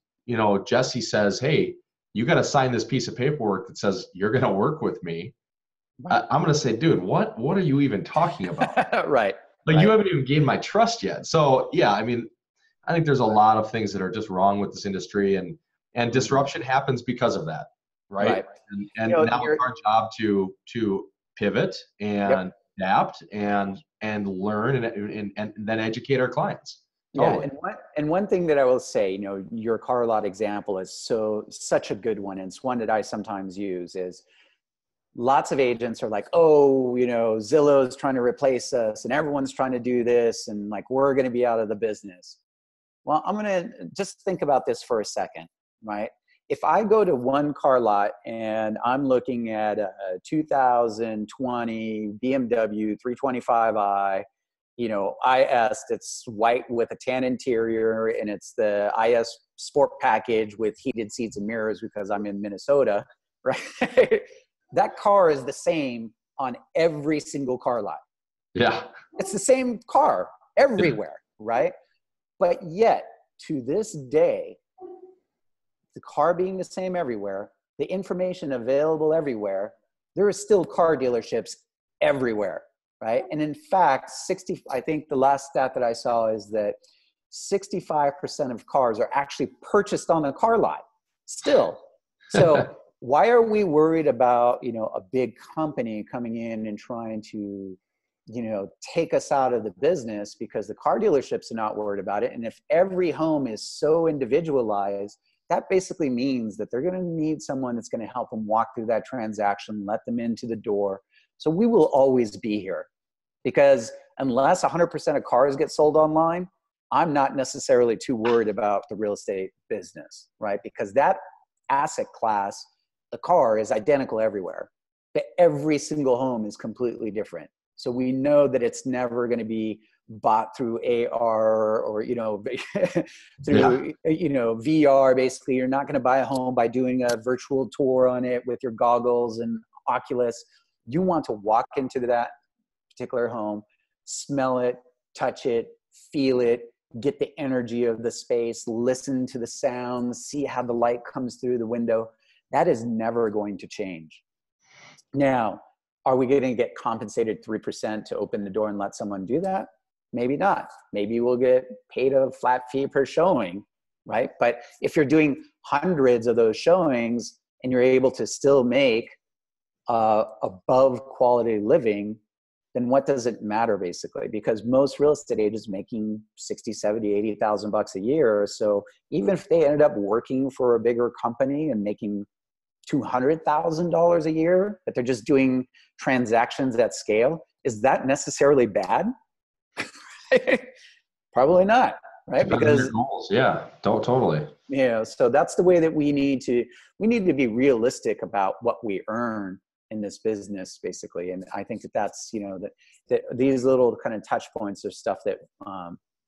Jessie says, hey, you got to sign this piece of paperwork that says you're going to work with me. Right. I'm going to say, dude, what are you even talking about? Right. Like, you haven't even gained my trust yet. So yeah, I mean, I think there's a lot of things that are just wrong with this industry, and disruption happens because of that. Right. And now it's our job to pivot and adapt and learn and then educate our clients. Totally. Yeah, and one thing that I will say, your car lot example is such a good one, and it's one that I sometimes use. Is lots of agents are like, oh, Zillow's trying to replace us, and everyone's trying to do this, and like we're going to be out of the business. Well, I'm going to just think about this for a second, right? If I go to one car lot and I'm looking at a 2020 BMW 325i, IS that's white with a tan interior, and it's the IS Sport package with heated seats and mirrors because I'm in Minnesota, right? That car is the same on every single car lot. Yeah. It's the same car everywhere, right? But yet, to this day, the car being the same everywhere, the information available everywhere, there are still car dealerships everywhere, right? And in fact, I think the last stat that I saw is that 65% of cars are actually purchased on the car lot still. So why are we worried about, a big company coming in and trying to, take us out of the business, because the car dealerships are not worried about it? And if every home is so individualized, that basically means that they're going to need someone that's going to help them walk through that transaction, let them into the door. So we will always be here, because unless 100% of cars get sold online, I'm not necessarily too worried about the real estate business, right? Because that asset class, the car, is identical everywhere, but every single home is completely different. So we know that it's never going to be bought through AR or, through, VR. Basically, you're not going to buy a home by doing a virtual tour on it with your goggles and Oculus. You want to walk into that particular home, smell it, touch it, feel it, get the energy of the space, listen to the sounds, see how the light comes through the window. That is never going to change. Now, are we going to get compensated 3% to open the door and let someone do that? Maybe not. Maybe we'll get paid a flat fee per showing, right? But if you're doing hundreds of those showings and you're able to still make above quality living, then what does it matter, basically? Because most real estate agents making 60, 70, 80,000 bucks a year. So even if they ended up working for a bigger company and making $200,000 a year, but they're just doing transactions at scale, is that necessarily bad? Probably not, right? Because goals. Yeah, totally. So that's the way that we need to be realistic about what we earn in this business, basically. And I think that's that these little kind of touch points are stuff that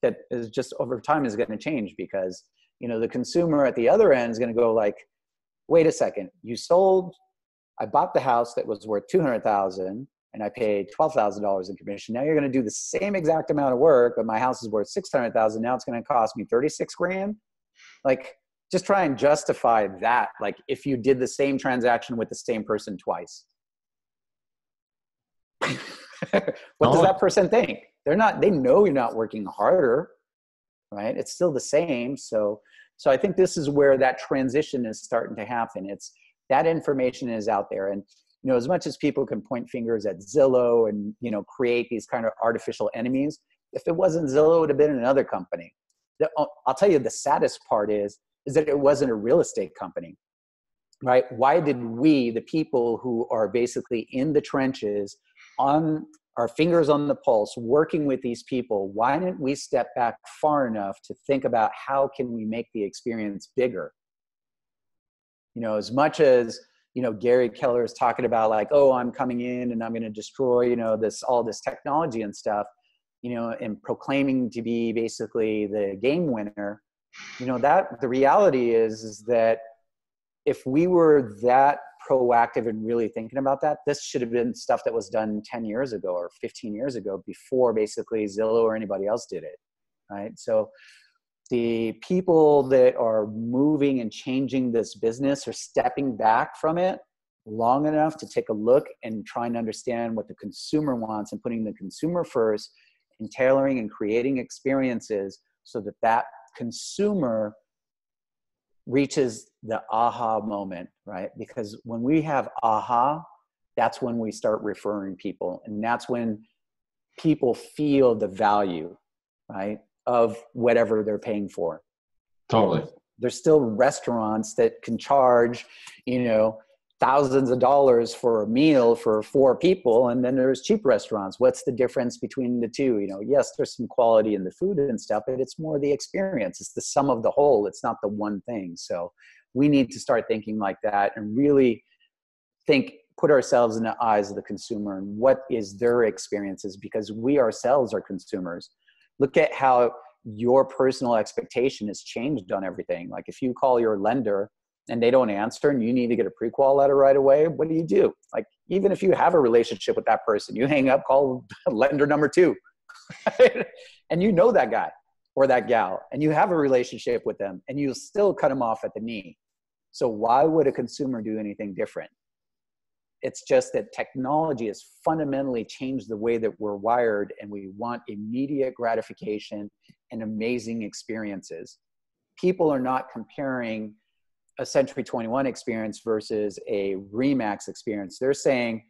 that is just over time is going to change, because the consumer at the other end is going to go like, wait a second, I bought the house that was worth $200,000 and I paid $12,000 in commission. Now you're going to do the same exact amount of work, but my house is worth $600,000. Now it's going to cost me $36,000. Like, just try and justify that. Like, if you did the same transaction with the same person twice, what does that person think? They know you're not working harder, right? It's still the same. So I think this is where that transition is starting to happen. It's that information is out there. And, as much as people can point fingers at Zillow and, create these kind of artificial enemies, if it wasn't Zillow, it would have been another company. I'll tell you, the saddest part is that it wasn't a real estate company, right? Why did we, the people who are basically in the trenches, on our fingers on the pulse, working with these people, why didn't we step back far enough to think about how can we make the experience bigger? As much as, Gary Keller is talking about like, oh, I'm coming in and I'm going to destroy, all this technology and stuff. and proclaiming to be basically the game winner, that the reality is that if we were that proactive and really thinking about that, this should have been stuff that was done 10 years ago or 15 years ago before basically Zillow or anybody else did it, right? So the people that are moving and changing this business are stepping back from it long enough to take a look and trying to understand what the consumer wants and putting the consumer first and tailoring and creating experiences so that that consumer reaches the aha moment, right? Because when we have aha, that's when we start referring people. And that's when people feel the value, right, of whatever they're paying for. Totally. There's still restaurants that can charge, thousands of dollars for a meal for 4 people. And then there's cheap restaurants. What's the difference between the two? Yes, there's some quality in the food and stuff, but it's more the experience. It's the sum of the whole. It's not the one thing. So we need to start thinking like that and really put ourselves in the eyes of the consumer and what is their experiences, because we ourselves are consumers. Look at how your personal expectation has changed on everything. Like if you call your lender and they don't answer and you need to get a pre-qual letter right away, what do? Like, even if you have a relationship with that person, you hang up, call lender number 2. And you know that guy or that gal, and you have a relationship with them, and you still cut them off at the knee. So why would a consumer do anything different? It's just that technology has fundamentally changed the way that we're wired, and we want immediate gratification and amazing experiences. People are not comparing a Century 21 experience versus a Remax experience. They're saying,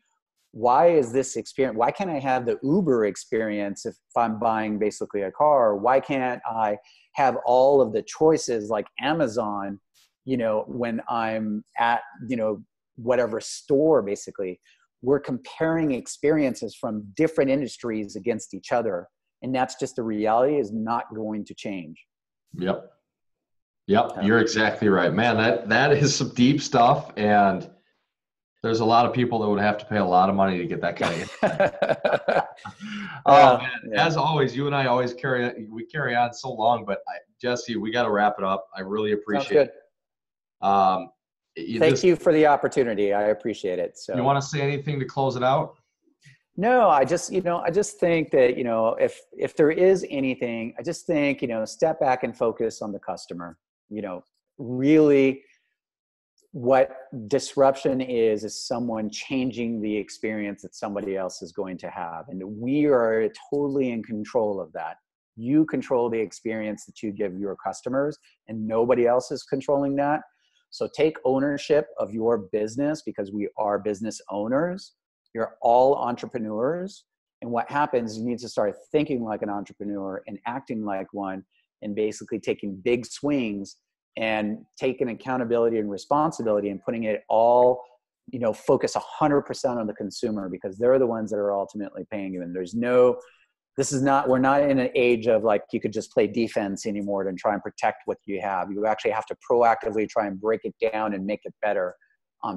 why is this experience? Why can't I have the Uber experience if I'm buying basically a car? Why can't I have all of the choices like Amazon, when I'm at, whatever store? Basically, we're comparing experiences from different industries against each other. And that's just the reality, is not going to change. Yep. You're exactly right, man. That is some deep stuff, and there's a lot of people that would have to pay a lot of money to get that kind of man. Yeah. As always, you and I always carry on so long, but Jesse, we got to wrap it up. I really appreciate it. Thank you for the opportunity. I appreciate it. So, you want to say anything to close it out? No, I just think that, if there is anything, I just think, step back and focus on the customer. Really what disruption is someone changing the experience that somebody else is going to have. And we are totally in control of that. You control the experience that you give your customers, and nobody else is controlling that. So take ownership of your business, because we are business owners. You're all entrepreneurs. And what happens, you need to start thinking like an entrepreneur and acting like one, and basically taking big swings and taking accountability and responsibility and putting it all, focus 100% on the consumer, because they're the ones that are ultimately paying you. And we're not in an age of like, you could just play defense anymore and try and protect what you have. You actually have to proactively try and break it down and make it better,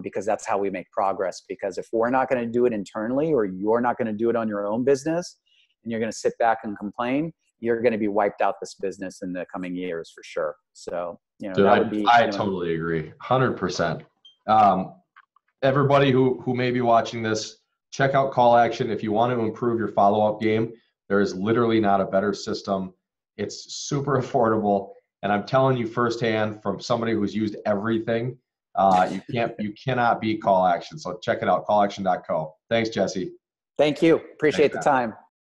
because that's how we make progress. Because if we're not going to do it internally, or you're not going to do it on your own business, and you're going to sit back and complain, you're going to be wiped out this business in the coming years for sure. So, Dude, I totally agree. 100%. Everybody who may be watching this, check out Call Action. If you want to improve your follow-up game, there is literally not a better system. It's super affordable. And I'm telling you firsthand from somebody who's used everything, you cannot beat Call Action. So check it out, callaction.co. Thanks, Jesse. Thank you. Appreciate the time.